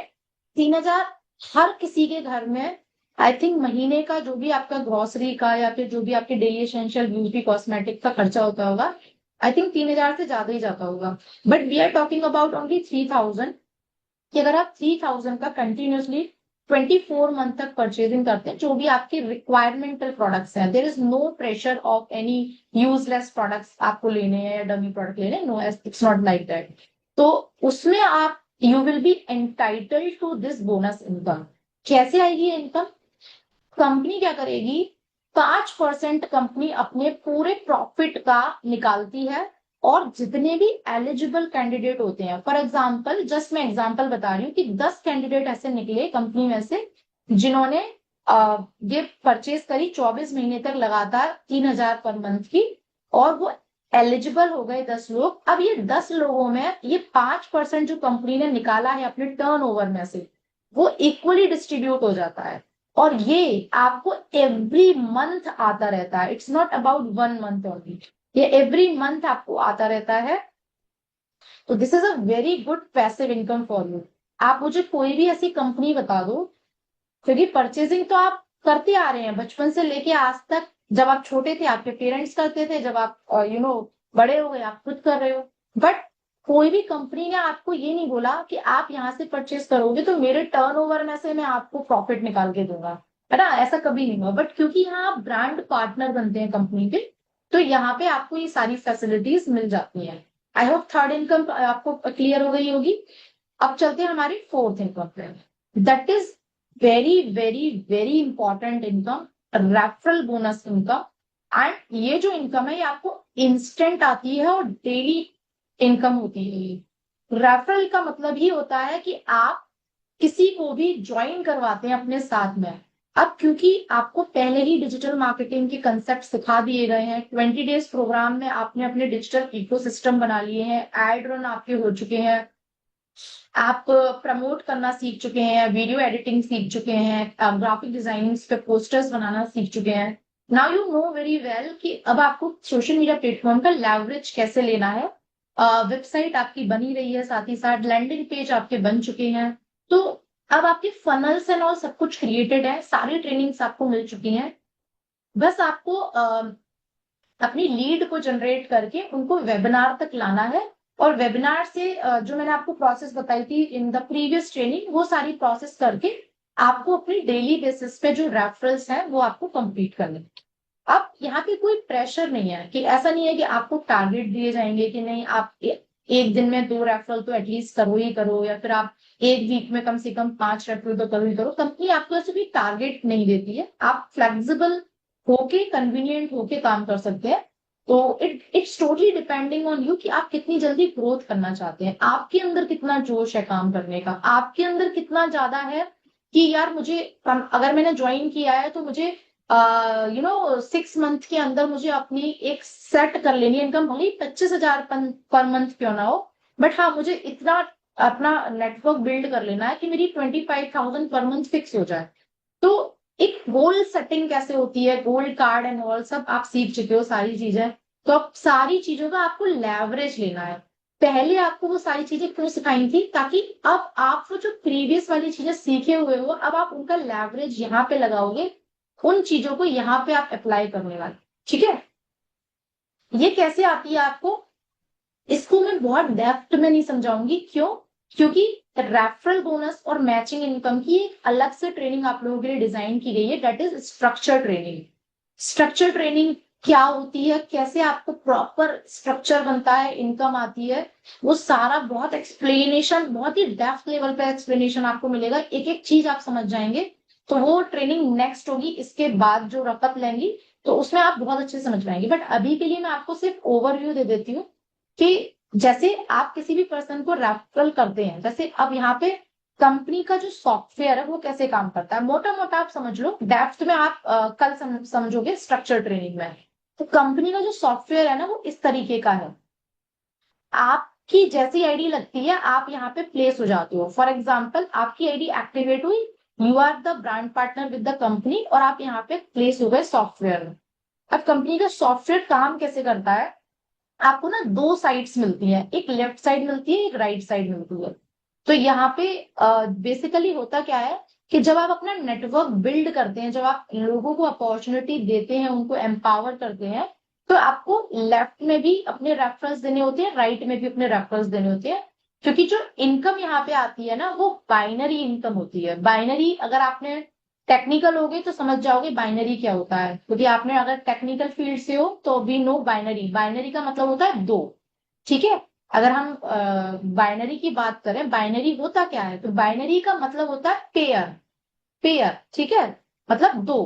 3,000 हर किसी के घर में, आई थिंक महीने का जो भी आपका ग्रोसरी का या फिर जो भी आपके डेली एसेंशियल ब्यूटी कॉस्मेटिक का खर्चा होता होगा, आई थिंक 3,000 से ज्यादा ही जाता होगा। But we are talking about only 3,000, कि अगर आप 3,000 का कंटिन्यूसली 24 मंथ तक परचेजिंग करते हैं, जो भी आपके रिक्वायरमेंटल प्रोडक्ट्स हैं, there is no pressure of any useless products आपको लेने हैं या डमी प्रोडक्ट लेने हैं, no, it's not like that. तो उसमें आप you will be entitled to this bonus income. कैसे आएगी इनकम? कंपनी क्या करेगी, 5% कंपनी अपने पूरे प्रॉफिट का निकालती है, और जितने भी एलिजिबल कैंडिडेट होते हैं, फॉर एग्जाम्पल जस्ट मैं एग्जाम्पल बता रही हूँ कि 10 कैंडिडेट ऐसे निकले कंपनी में से जिन्होंने ये परचेज करी 24 महीने तक लगातार 3,000 पर मंथ की, और वो एलिजिबल हो गए 10 लोग। अब ये 10 लोगों में ये 5% जो कंपनी ने निकाला है अपने टर्नओवर में से, वो इक्वली डिस्ट्रीब्यूट हो जाता है, और ये आपको एवरी मंथ आता रहता है। It's not about 1 month only, ये एवरी मंथ आपको आता रहता है। तो this is a very good passive income for you. आप मुझे कोई भी ऐसी कंपनी बता दो, क्योंकि परचेजिंग तो आप करते आ रहे हैं बचपन से लेके आज तक। जब आप छोटे थे आपके पेरेंट्स करते थे, जब आप बड़े हो गए आप खुद कर रहे हो। बट कोई भी कंपनी ने आपको ये नहीं बोला कि आप यहाँ से परचेज करोगे तो मेरे टर्नओवर में से मैं आपको प्रॉफिट निकाल के दूंगा, है ना, ऐसा कभी नहीं हुआ। बट क्योंकि यहाँ आप ब्रांड पार्टनर बनते हैं कंपनी के, तो यहाँ पे आपको ये सारी फैसिलिटीज मिल जाती हैं। आई होप थर्ड इनकम आपको क्लियर हो गई होगी। अब चलते हैं हमारी फोर्थ इनकम पे, that is very very very important income, referral bonus income. And ये जो इनकम है ये आपको इंस्टेंट आती है और डेली इनकम होती है। रेफरल का मतलब ही होता है कि आप किसी को भी ज्वाइन करवाते हैं अपने साथ में। अब क्योंकि आपको पहले ही डिजिटल मार्केटिंग के कंसेप्ट सिखा दिए गए हैं, 20 डेज प्रोग्राम में आपने अपने डिजिटल इकोसिस्टम बना लिए हैं, एड रन आपके हो चुके हैं, आप प्रमोट करना सीख चुके हैं, वीडियो एडिटिंग सीख चुके हैं, ग्राफिक डिजाइनिंग पे पोस्टर्स बनाना सीख चुके हैं। Now you know very well कि अब आपको सोशल मीडिया प्लेटफॉर्म का लेवरेज कैसे लेना है। वेबसाइट आपकी बनी रही है, साथ ही साथ लैंडिंग पेज आपके बन चुके हैं। तो अब आपके फनल्स एंड ऑल सब कुछ क्रिएटेड है, सारी ट्रेनिंग्स आपको मिल चुकी हैं। बस आपको अपनी लीड को जनरेट करके उनको वेबिनार तक लाना है, और वेबिनार से जो मैंने आपको प्रोसेस बताई थी इन द प्रीवियस ट्रेनिंग, वो सारी प्रोसेस करके आपको अपनी डेली बेसिस पे जो रेफरल्स हैं वो आपको कंप्लीट करने। अब यहाँ पे कोई प्रेशर नहीं है, कि ऐसा नहीं है कि आपको टारगेट दिए जाएंगे कि नहीं आप एक दिन में 2 रेफरल तो एटलीस्ट करो ही करो, या फिर आप एक वीक में कम से कम 5 रेफरल तो करो ही करो। कंपनी आपको ऐसे भी टारगेट नहीं देती है, आप फ्लेक्सिबल होके कन्वीनियंट होके काम कर सकते हैं। तो it's totally depending on you कि आप कितनी जल्दी ग्रोथ करना चाहते हैं, आपके अंदर कितना जोश है काम करने का, आपके अंदर कितना ज्यादा है कि यार मुझे अगर मैंने ज्वाइन किया है तो मुझे 6 मंथ के अंदर मुझे अपनी एक सेट कर लेनी है इनकम, भले 25,000 पर मंथ क्यों ना हो, बट हाँ मुझे इतना अपना नेटवर्क बिल्ड कर लेना है कि मेरी 25,000 पर मंथ फिक्स हो जाए। तो एक गोल सेटिंग कैसे होती है, गोल्ड कार्ड एंड ऑल सब आप सीख चुके हो सारी चीजें। तो अब सारी चीजों का आपको लेवरेज लेना है। पहले आपको वो सारी चीजें क्यों सिखाई थी, ताकि अब आप वो जो प्रीवियस वाली चीजें सीखे हुए हो अब आप उनका लेवरेज यहाँ पे लगाओगे, उन चीजों को यहाँ पे आप अप्लाई करने वाले। ठीक है, ये कैसे आती है आपको, इसको मैं बहुत डेप्थ में नहीं समझाऊंगी, क्यों? क्योंकि रेफरल बोनस और मैचिंग इनकम की एक अलग से ट्रेनिंग आप लोगों के लिए डिजाइन की गई है, that is structure training. Structure training क्या होती है, कैसे आपको प्रॉपर स्ट्रक्चर बनता है, इनकम आती है, वो सारा बहुत एक्सप्लेनेशन, बहुत ही डेप्थ लेवल पे एक्सप्लेनेशन आपको मिलेगा, एक एक चीज आप समझ जाएंगे। तो वो ट्रेनिंग नेक्स्ट होगी इसके बाद जो रपत लेंगी, तो उसमें आप बहुत अच्छे से समझ पाएंगे। बट अभी के लिए मैं आपको सिर्फ ओवरव्यू दे देती हूँ कि जैसे आप किसी भी पर्सन को रेफरल करते हैं, जैसे अब यहाँ पे कंपनी का जो सॉफ्टवेयर है वो कैसे काम करता है, मोटा मोटा आप समझ लो, डेप्थ में आप कल समझोगे स्ट्रक्चर ट्रेनिंग में। तो कंपनी का जो सॉफ्टवेयर है ना वो इस तरीके का है, आपकी जैसी आईडी लगती है आप यहाँ पे प्लेस हो जाते हो। फॉर एग्जाम्पल आपकी आईडी एक्टिवेट हुई, you are the brand partner with the company और आप यहाँ पे प्लेस हो गए सॉफ्टवेयर में। अब कंपनी का सॉफ्टवेयर काम कैसे करता है, आपको ना दो साइड्स मिलती हैं, एक लेफ्ट साइड मिलती है, एक राइट साइड मिलती है। तो यहाँ पे बेसिकली होता क्या है कि जब आप अपना नेटवर्क बिल्ड करते हैं, जब आप लोगों को अपॉर्चुनिटी देते हैं, उनको एम्पावर करते हैं, तो आपको लेफ्ट में भी अपने रेफरेंस देने होते हैं, राइट में भी अपने रेफरेंस देने होते हैं। क्योंकि जो इनकम यहाँ पे आती है ना, वो बाइनरी इनकम होती है। बाइनरी, अगर आपने टेक्निकल हो गए तो समझ जाओगे बाइनरी क्या होता है, क्योंकि आपने अगर टेक्निकल फील्ड से हो तो वी नो बाइनरी। बाइनरी का मतलब होता है दो, ठीक है। अगर हम बाइनरी की बात करें, बाइनरी होता क्या है, तो बाइनरी का मतलब होता है पेयर। पेयर, ठीक है, मतलब दो।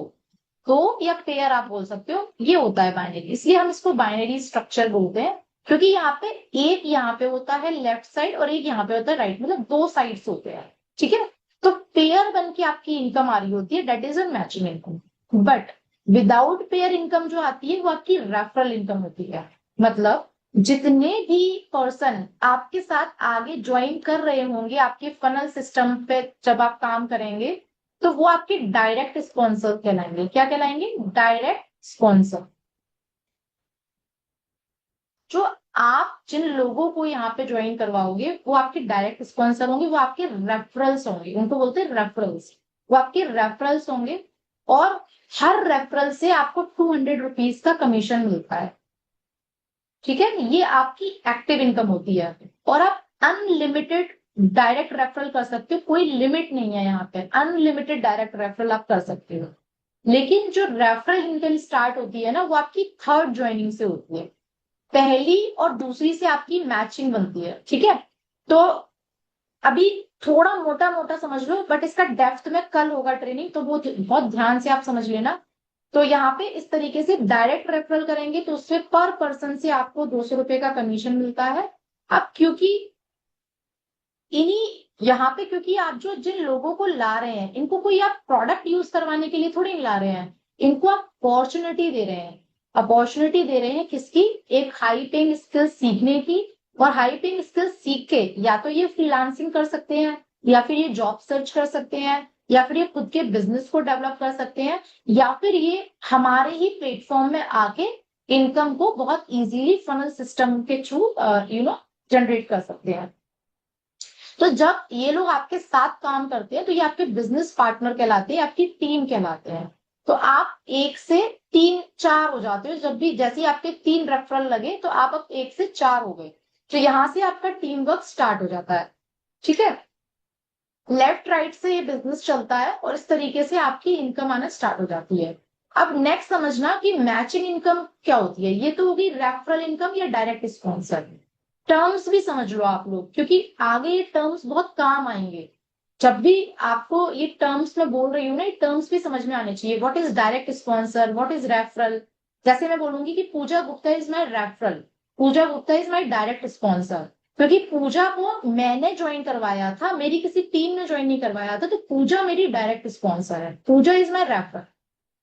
दो या पेयर आप बोल सकते हो, ये होता है बाइनरी। इसलिए हम इसको बाइनरी स्ट्रक्चर बोलते हैं, क्योंकि यहाँ पे एक यहाँ पे होता है लेफ्ट साइड और एक यहाँ पे होता है राइट, मतलब दो साइड्स होते हैं, ठीक है। तो पेयर बन के आपकी इनकम आ रही होती है, that is a matching income. But without pair income जो आती है वो आपकी रेफरल इनकम होती है। मतलब जितने भी पर्सन आपके साथ आगे ज्वाइन कर रहे होंगे आपके फनल सिस्टम पे जब आप काम करेंगे, तो वो आपके डायरेक्ट स्पॉन्सर कहलाएंगे। क्या कहलाएंगे? Direct sponsor. जो आप जिन लोगों को यहाँ पे ज्वाइन करवाओगे वो आपके डायरेक्ट स्पॉन्सर होंगे, वो आपके रेफरल्स होंगे, उनको बोलते हैं रेफरल्स। वो आपके रेफरल्स होंगे और हर रेफरल से आपको 200 रुपीज का कमीशन मिलता है, ठीक है। ये आपकी एक्टिव इनकम होती है। और आप अनलिमिटेड डायरेक्ट रेफरल कर सकते हो, कोई लिमिट नहीं है यहाँ पे, अनलिमिटेड डायरेक्ट रेफरल आप कर सकते हो। लेकिन जो रेफरल इनकम स्टार्ट होती है ना, वो आपकी थर्ड ज्वाइनिंग से होती है। पहली और दूसरी से आपकी मैचिंग बनती है, ठीक है। तो अभी थोड़ा मोटा मोटा समझ लो, बट इसका डेप्थ में कल होगा ट्रेनिंग, तो वो बहुत ध्यान से आप समझ लेना। तो यहाँ पे इस तरीके से डायरेक्ट रेफरल करेंगे तो उससे पर पर्सन से आपको 200 रुपए का कमीशन मिलता है। अब क्योंकि इन्हीं यहाँ पे, क्योंकि आप जो जिन लोगों को ला रहे हैं, इनको कोई आप प्रोडक्ट यूज करवाने के लिए थोड़ी नहीं ला रहे हैं, इनको आप अपॉर्चुनिटी दे रहे हैं। अपॉर्चुनिटी दे रहे हैं किसकी? एक हाई पेइंग स्किल सीखने की। और हाई पेइंग स्किल सीख के या तो ये फ्रीलांसिंग कर सकते हैं, या फिर ये जॉब सर्च कर सकते हैं, या फिर ये खुद के बिजनेस को डेवलप कर सकते हैं, या फिर ये हमारे ही प्लेटफॉर्म में आके इनकम को बहुत इजीली फनल सिस्टम के थ्रू जनरेट कर सकते हैं। तो जब ये लोग आपके साथ काम करते हैं तो ये आपके बिजनेस पार्टनर कहलाते हैं, आपकी टीम कहलाते हैं। तो आप एक से तीन चार हो जाते हो, जब भी जैसे ही आपके तीन रेफरल लगे तो आप अब एक से चार हो गए। तो यहां से आपका टीम वर्क स्टार्ट हो जाता है, ठीक है। लेफ्ट राइट से ये बिजनेस चलता है और इस तरीके से आपकी इनकम आना स्टार्ट हो जाती है। अब नेक्स्ट समझना कि मैचिंग इनकम क्या होती है। ये तो होगी रेफरल इनकम या डायरेक्ट स्पॉन्सर। टर्म्स भी समझ लो आप लोग, क्योंकि आगे ये टर्म्स बहुत काम आएंगे। जब भी आपको ये टर्म्स में बोल रही हूँ ना, ये टर्म्स भी समझ में आने चाहिए। What is direct sponsor, what is referral. जैसे मैं बोलूंगी कि Pooja Gupta is my referral, Pooja Gupta is my direct sponsor, क्योंकि पूजा को मैंने ज्वाइन करवाया था, मेरी किसी टीम ने ज्वाइन नहीं करवाया था, तो पूजा मेरी डायरेक्ट स्पॉन्सर है, पूजा इज माई रेफरल।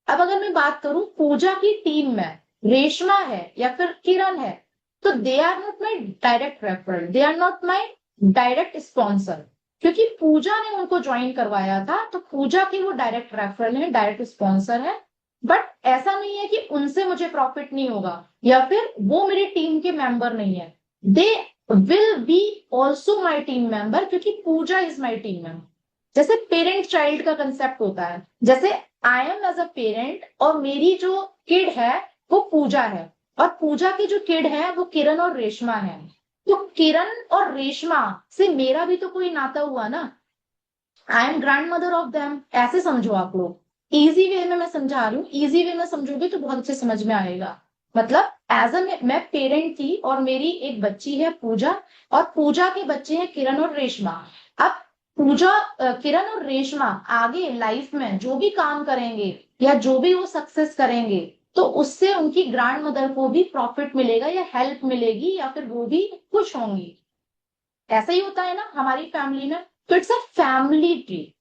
अब अगर मैं बात करूं पूजा की टीम में रेशमा है या फिर किरण है, तो they are not my direct referral, they are not my direct sponsor. क्योंकि पूजा ने उनको ज्वाइन करवाया था, तो पूजा की वो डायरेक्ट रेफरल है, डायरेक्ट स्पॉन्सर है। बट ऐसा नहीं है कि उनसे मुझे प्रॉफिट नहीं होगा या फिर वो मेरी टीम के मेंबर नहीं है। They will be also my team member, क्योंकि Pooja is my team member. जैसे पेरेंट चाइल्ड का कंसेप्ट होता है, जैसे I am as a parent और मेरी जो किड है वो पूजा है, और पूजा की जो किड है वो किरण और रेशमा है। तो किरण और रेशमा से मेरा भी तो कोई नाता हुआ ना। I am grand mother of them, ऐसे समझो आप लोग। इजी वे में मैं समझा रही हूँ, इजी वे में समझोगे तो बहुत अच्छे समझ में आएगा। मतलब एज अ मैं पेरेंट थी और मेरी एक बच्ची है पूजा, और पूजा के बच्चे हैं किरण और रेशमा। अब पूजा किरण और रेशमा आगे लाइफ में जो भी काम करेंगे या जो भी वो सक्सेस करेंगे, तो उससे उनकी ग्रैंड मदर को भी प्रॉफिट मिलेगा या हेल्प मिलेगी, या फिर वो भी खुश होंगी। ऐसा ही होता है ना हमारी फैमिली में। तो इट्स अ फैमिली ट्री,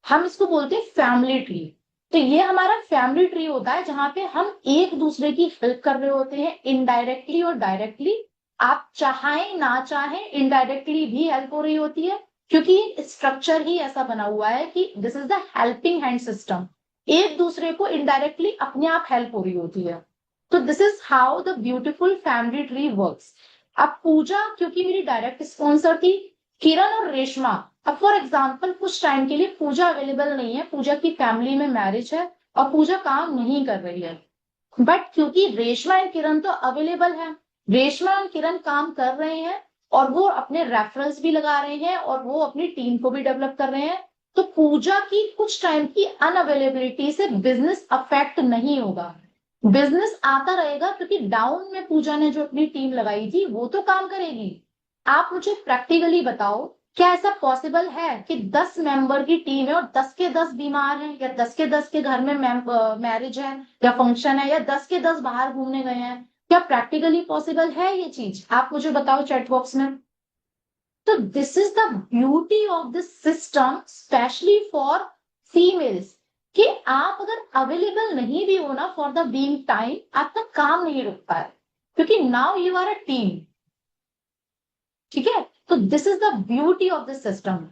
हम इसको बोलते हैं फैमिली ट्री। तो ये हमारा फैमिली ट्री होता है जहां पे हम एक दूसरे की हेल्प कर रहे होते हैं, इनडायरेक्टली और डायरेक्टली। आप चाहें ना चाहें इनडायरेक्टली भी हेल्प हो रही होती है, क्योंकि स्ट्रक्चर ही ऐसा बना हुआ है कि this is the helping hand system, एक दूसरे को इनडायरेक्टली अपने आप हेल्प हो रही होती है। तो this is how the beautiful family tree works. अब पूजा क्योंकि मेरी डायरेक्ट स्पॉन्सर थी, किरण और रेशमा, अब फॉर एग्जाम्पल कुछ टाइम के लिए पूजा अवेलेबल नहीं है, पूजा की फैमिली में मैरिज है और पूजा काम नहीं कर रही है, बट क्योंकि रेशमा एंड किरण तो अवेलेबल है, रेशमा एंड किरण काम कर रहे हैं और वो अपने रेफरेंस भी लगा रहे हैं और वो अपनी टीम को भी डेवलप कर रहे हैं, तो पूजा की कुछ टाइम की अनअवेलेबिलिटी से बिजनेस अफेक्ट नहीं होगा, बिजनेस आता रहेगा, क्योंकि डाउन में पूजा ने जो अपनी टीम लगाई थी वो तो काम करेगी। आप मुझे प्रैक्टिकली बताओ, क्या ऐसा पॉसिबल है कि 10 मेंबर की टीम है और 10 के 10 बीमार हैं, या 10 के 10 के घर में मैरिज है या फंक्शन है, या 10 के 10 बाहर घूमने गए हैं? क्या प्रैक्टिकली पॉसिबल है ये चीज? आप मुझे बताओ चैट बॉक्स में। तो this is the beauty of this system specially for females, कि आप अगर अवेलेबल नहीं भी हो ना फॉर द बीइंग टाइम, आपका काम नहीं रुकता है, क्योंकि now you are a team. ठीक है, तो this is the beauty of this system.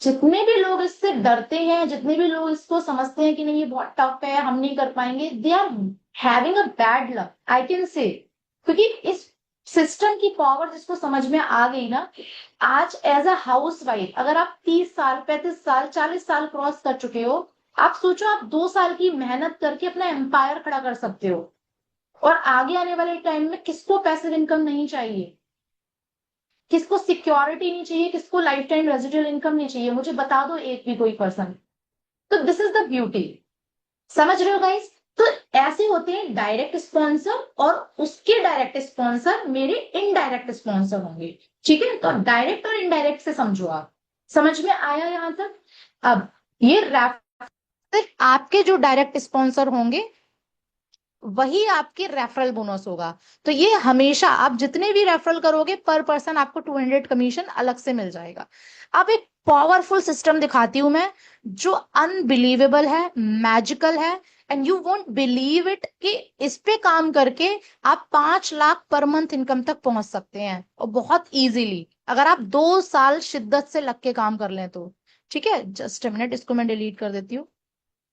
जितने भी लोग इससे डरते हैं, जितने भी लोग इसको समझते हैं कि नहीं ये बहुत टफ है, हम नहीं कर पाएंगे, they are having a bad luck, I can say. क्योंकि इस सिस्टम की पावर जिसको समझ में आ गई ना, आज एज अ हाउस वाइफ अगर आप 30 साल 35 साल 40 साल क्रॉस कर चुके हो, आप सोचो आप 2 साल की मेहनत करके अपना एम्पायर खड़ा कर सकते हो। और आगे आने वाले टाइम में किसको पैसिव इनकम नहीं चाहिए, किसको सिक्योरिटी नहीं चाहिए, किसको लाइफ टाइम रेजिडुअल इनकम नहीं चाहिए, मुझे बता दो एक भी कोई पर्सन। तो दिस इज द ब्यूटी, समझ रहे हो गाइस? तो ऐसे होते हैं डायरेक्ट स्पॉन्सर, और उसके डायरेक्ट स्पॉन्सर मेरे इनडायरेक्ट स्पॉन्सर होंगे। ठीक है, तो डायरेक्ट और इनडायरेक्ट से समझो आप, समझ में आया यहां तक? अब ये आपके जो डायरेक्ट स्पॉन्सर होंगे वही आपके रेफरल बोनस होगा। तो ये हमेशा आप जितने भी रेफरल करोगे पर पर्सन आपको 200 कमीशन अलग से मिल जाएगा। अब एक पावरफुल सिस्टम दिखाती हूं मैं, जो अनबिलीवेबल है, मैजिकल है, and you won't believe it, कि इस पे काम करके आप 5 लाख पर मंथ इनकम तक पहुंच सकते हैं, और बहुत इजीली, अगर आप 2 साल शिद्दत से लग के काम कर लें तो। ठीक है, जस्ट अ मिनट, इसको मैं डिलीट कर देती हूँ।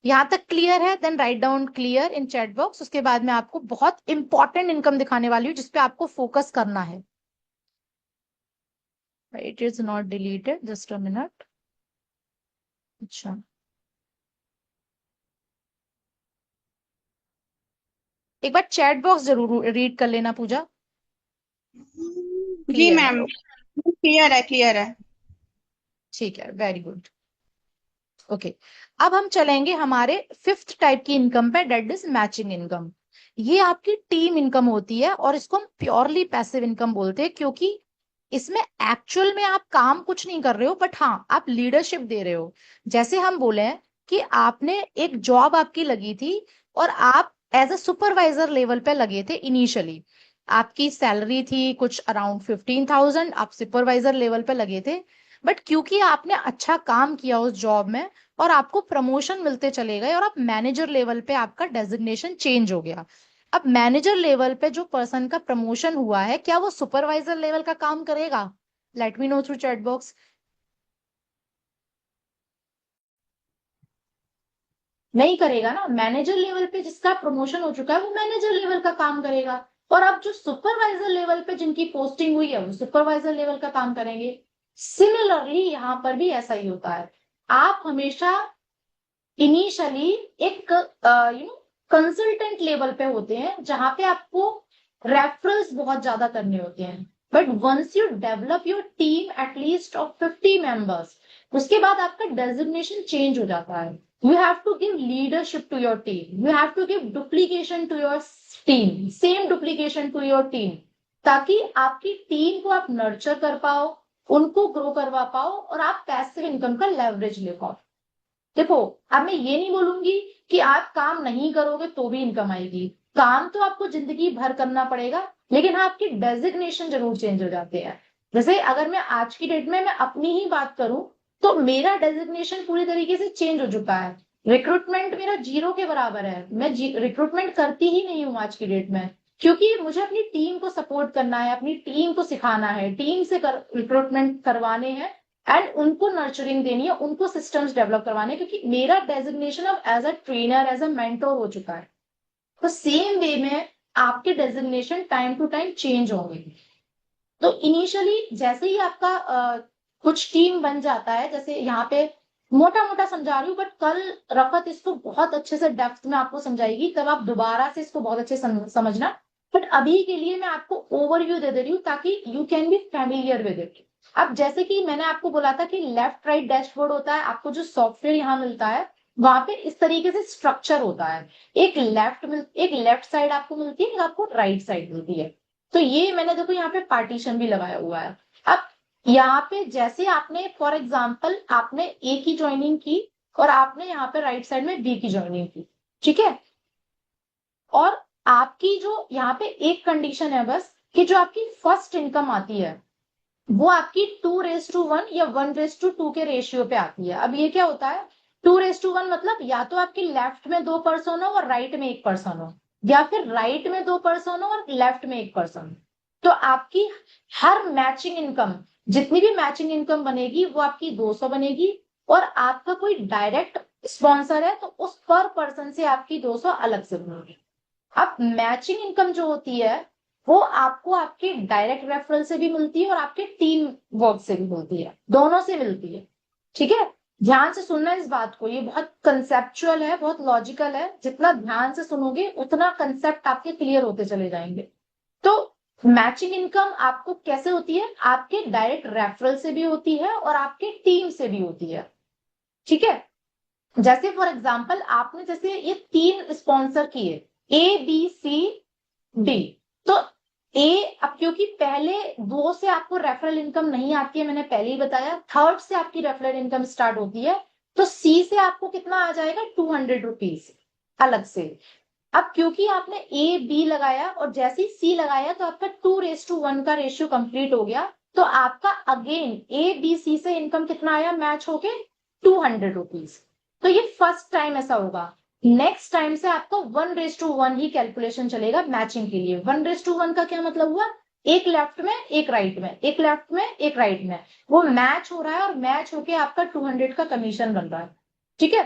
यहां तक क्लियर है? Then write down clear in chat box. उसके बाद मैं आपको बहुत इंपॉर्टेंट इनकम दिखाने वाली हूँ जिसपे आपको फोकस करना है। It is not deleted, just a minute. अच्छा, एक बार चैट बॉक्स जरूर रीड कर लेना पूजा। जी क्लियर है? मैम, क्लियर है क्लियर है। ठीक है, वेरी गुड। ओके, अब हम चलेंगे हमारे फिफ्थ टाइप की इनकम पे, डेट इज मैचिंग इनकम। ये आपकी टीम इनकम होती है और इसको हम प्योरली पैसिव इनकम बोलते हैं, क्योंकि इसमें एक्चुअल में आप काम कुछ नहीं कर रहे हो, बट हाँ आप लीडरशिप दे रहे हो। जैसे हम बोले हैं कि आपने एक जॉब आपकी लगी थी और आप एज अ सुपरवाइजर लेवल पे लगे थे इनिशियली, आपकी सैलरी थी कुछ अराउंड 15,000, आप सुपरवाइजर लेवल पे लगे थे, बट क्योंकि आपने अच्छा काम किया उस जॉब में और आपको प्रमोशन मिलते चले गए और आप मैनेजर लेवल पे आपका डेजिग्नेशन चेंज हो गया। अब मैनेजर लेवल पे जो पर्सन का प्रमोशन हुआ है, क्या वो सुपरवाइजर लेवल का काम करेगा? Late me know through chat box. नहीं करेगा ना। मैनेजर लेवल पे जिसका प्रमोशन हो चुका है वो मैनेजर लेवल का काम करेगा, और अब जो सुपरवाइजर लेवल पे जिनकी पोस्टिंग हुई है वो सुपरवाइजर लेवल का काम करेंगे। सिमिलरली यहाँ पर भी ऐसा ही होता है। आप हमेशा इनिशियली एक कंसल्टेंट लेवल पे होते हैं जहां पे आपको रेफरल्स बहुत ज्यादा करने होते हैं, but once you develop your team at least of 50 members, उसके बाद आपका डेजिग्नेशन चेंज हो जाता है। You have to give leadership to your team, you have to give duplication to your team, same duplication to your team, ताकि आपकी team को आप नर्चर कर पाओ, उनको ग्रो करवा पाओ और आप पैसिव इनकम का लेवरेज ले पाओ। देखो, अब मैं ये नहीं बोलूंगी कि आप काम नहीं करोगे तो भी इनकम आएगी, काम तो आपको जिंदगी भर करना पड़ेगा, लेकिन हाँ आपकी डेजिग्नेशन जरूर चेंज हो जाते हैं। जैसे अगर मैं आज की डेट में मैं अपनी ही बात करूं, तो मेरा डेजिग्नेशन पूरी तरीके से चेंज हो चुका है। रिक्रूटमेंट मेरा जीरो के बराबर है, मैं रिक्रूटमेंट करती ही नहीं हूँ आज की डेट में, क्योंकि मुझे अपनी टीम को सपोर्ट करना है, अपनी टीम को सिखाना है, टीम से रिक्रूटमेंट करवाने हैं, एंड उनको नर्चरिंग देनी है, उनको सिस्टम्स डेवलप करवाने, क्योंकि मेरा डेजिग्नेशन अब as a trainer, as a mentor हो चुका है। तो सेम वे में आपके designation time to time change होंगे। तो इनिशियली जैसे ही आपका कुछ टीम बन जाता है, जैसे यहाँ पे मोटा मोटा समझा रही हूँ, बट कल रफत इसको बहुत अच्छे से डेप्थ में आपको समझाएगी, तब आप दोबारा से इसको बहुत अच्छे से समझना। बट अभी के लिए मैं आपको ओवरव्यू दे रही हूँ ताकि you can be familiar with it. अब जैसे कि मैंने आपको बोला था कि लेफ्ट राइट डैशबोर्ड होता है, आपको जो सॉफ्टवेयर यहाँ मिलता है वहां पे इस तरीके से स्ट्रक्चर होता है। एक लेफ्ट साइड आपको मिलती है, एक आपको राइट साइड मिलती है। तो ये मैंने देखो यहाँ पे पार्टीशन भी लगाया हुआ है। अब यहाँ पे जैसे आपने फॉर एग्जाम्पल आपने ए की ज्वाइनिंग की और आपने यहाँ पे राइट साइड में बी की ज्वाइनिंग की, ठीक है। और आपकी जो यहाँ पे एक कंडीशन है बस, कि जो आपकी फर्स्ट इनकम आती है वो आपकी 2:1 या 1:2 के रेशियो पे आती है। अब ये क्या होता है 2:1, मतलब या तो आपकी लेफ्ट में 2 पर्सन हो और राइट में 1 पर्सन हो, या फिर राइट में 2 पर्सन हो और लेफ्ट में 1 पर्सन हो। तो आपकी हर मैचिंग इनकम, जितनी भी मैचिंग इनकम बनेगी वो आपकी 200 बनेगी। और आपका कोई डायरेक्ट स्पॉन्सर है तो उस पर पर्सन से आपकी 200 अलग से बनेगी। अब मैचिंग इनकम जो होती है वो आपको आपके डायरेक्ट रेफरल से भी मिलती है और आपके टीम वर्क से भी मिलती है, दोनों से मिलती है। ठीक है, ध्यान से सुनना इस बात को, ये बहुत कंसेप्चुअल है, बहुत लॉजिकल है। जितना ध्यान से सुनोगे उतना कंसेप्ट आपके क्लियर होते चले जाएंगे। तो मैचिंग इनकम आपको कैसे होती है, आपके डायरेक्ट रेफरल से भी होती है और आपके टीम से भी होती है। ठीक है, जैसे फॉर एग्जाम्पल आपने जैसे ये 3 स्पॉन्सर किए, A B C D। तो ए, अब क्योंकि पहले 2 से आपको रेफरल इनकम नहीं आती है, मैंने पहले ही बताया, थर्ड से आपकी रेफरल इनकम स्टार्ट होती है। तो सी से आपको कितना आ जाएगा 200 रुपीज अलग से। अब क्योंकि आपने ए बी लगाया और जैसे ही सी लगाया तो आपका 2:1 का रेशियो कंप्लीट हो गया। तो आपका अगेन A B C से इनकम कितना आया मैच होके 200 रुपीज। तो ये फर्स्ट टाइम ऐसा होगा। नेक्स्ट टाइम से आपको 1:1 ही कैलकुलेशन चलेगा मैचिंग के लिए। 1:1 का क्या मतलब हुआ, एक लेफ्ट में एक राइट में, एक लेफ्ट में एक राइट में, वो मैच हो रहा है और मैच होके आपका 200 का कमीशन बन रहा है। ठीक है,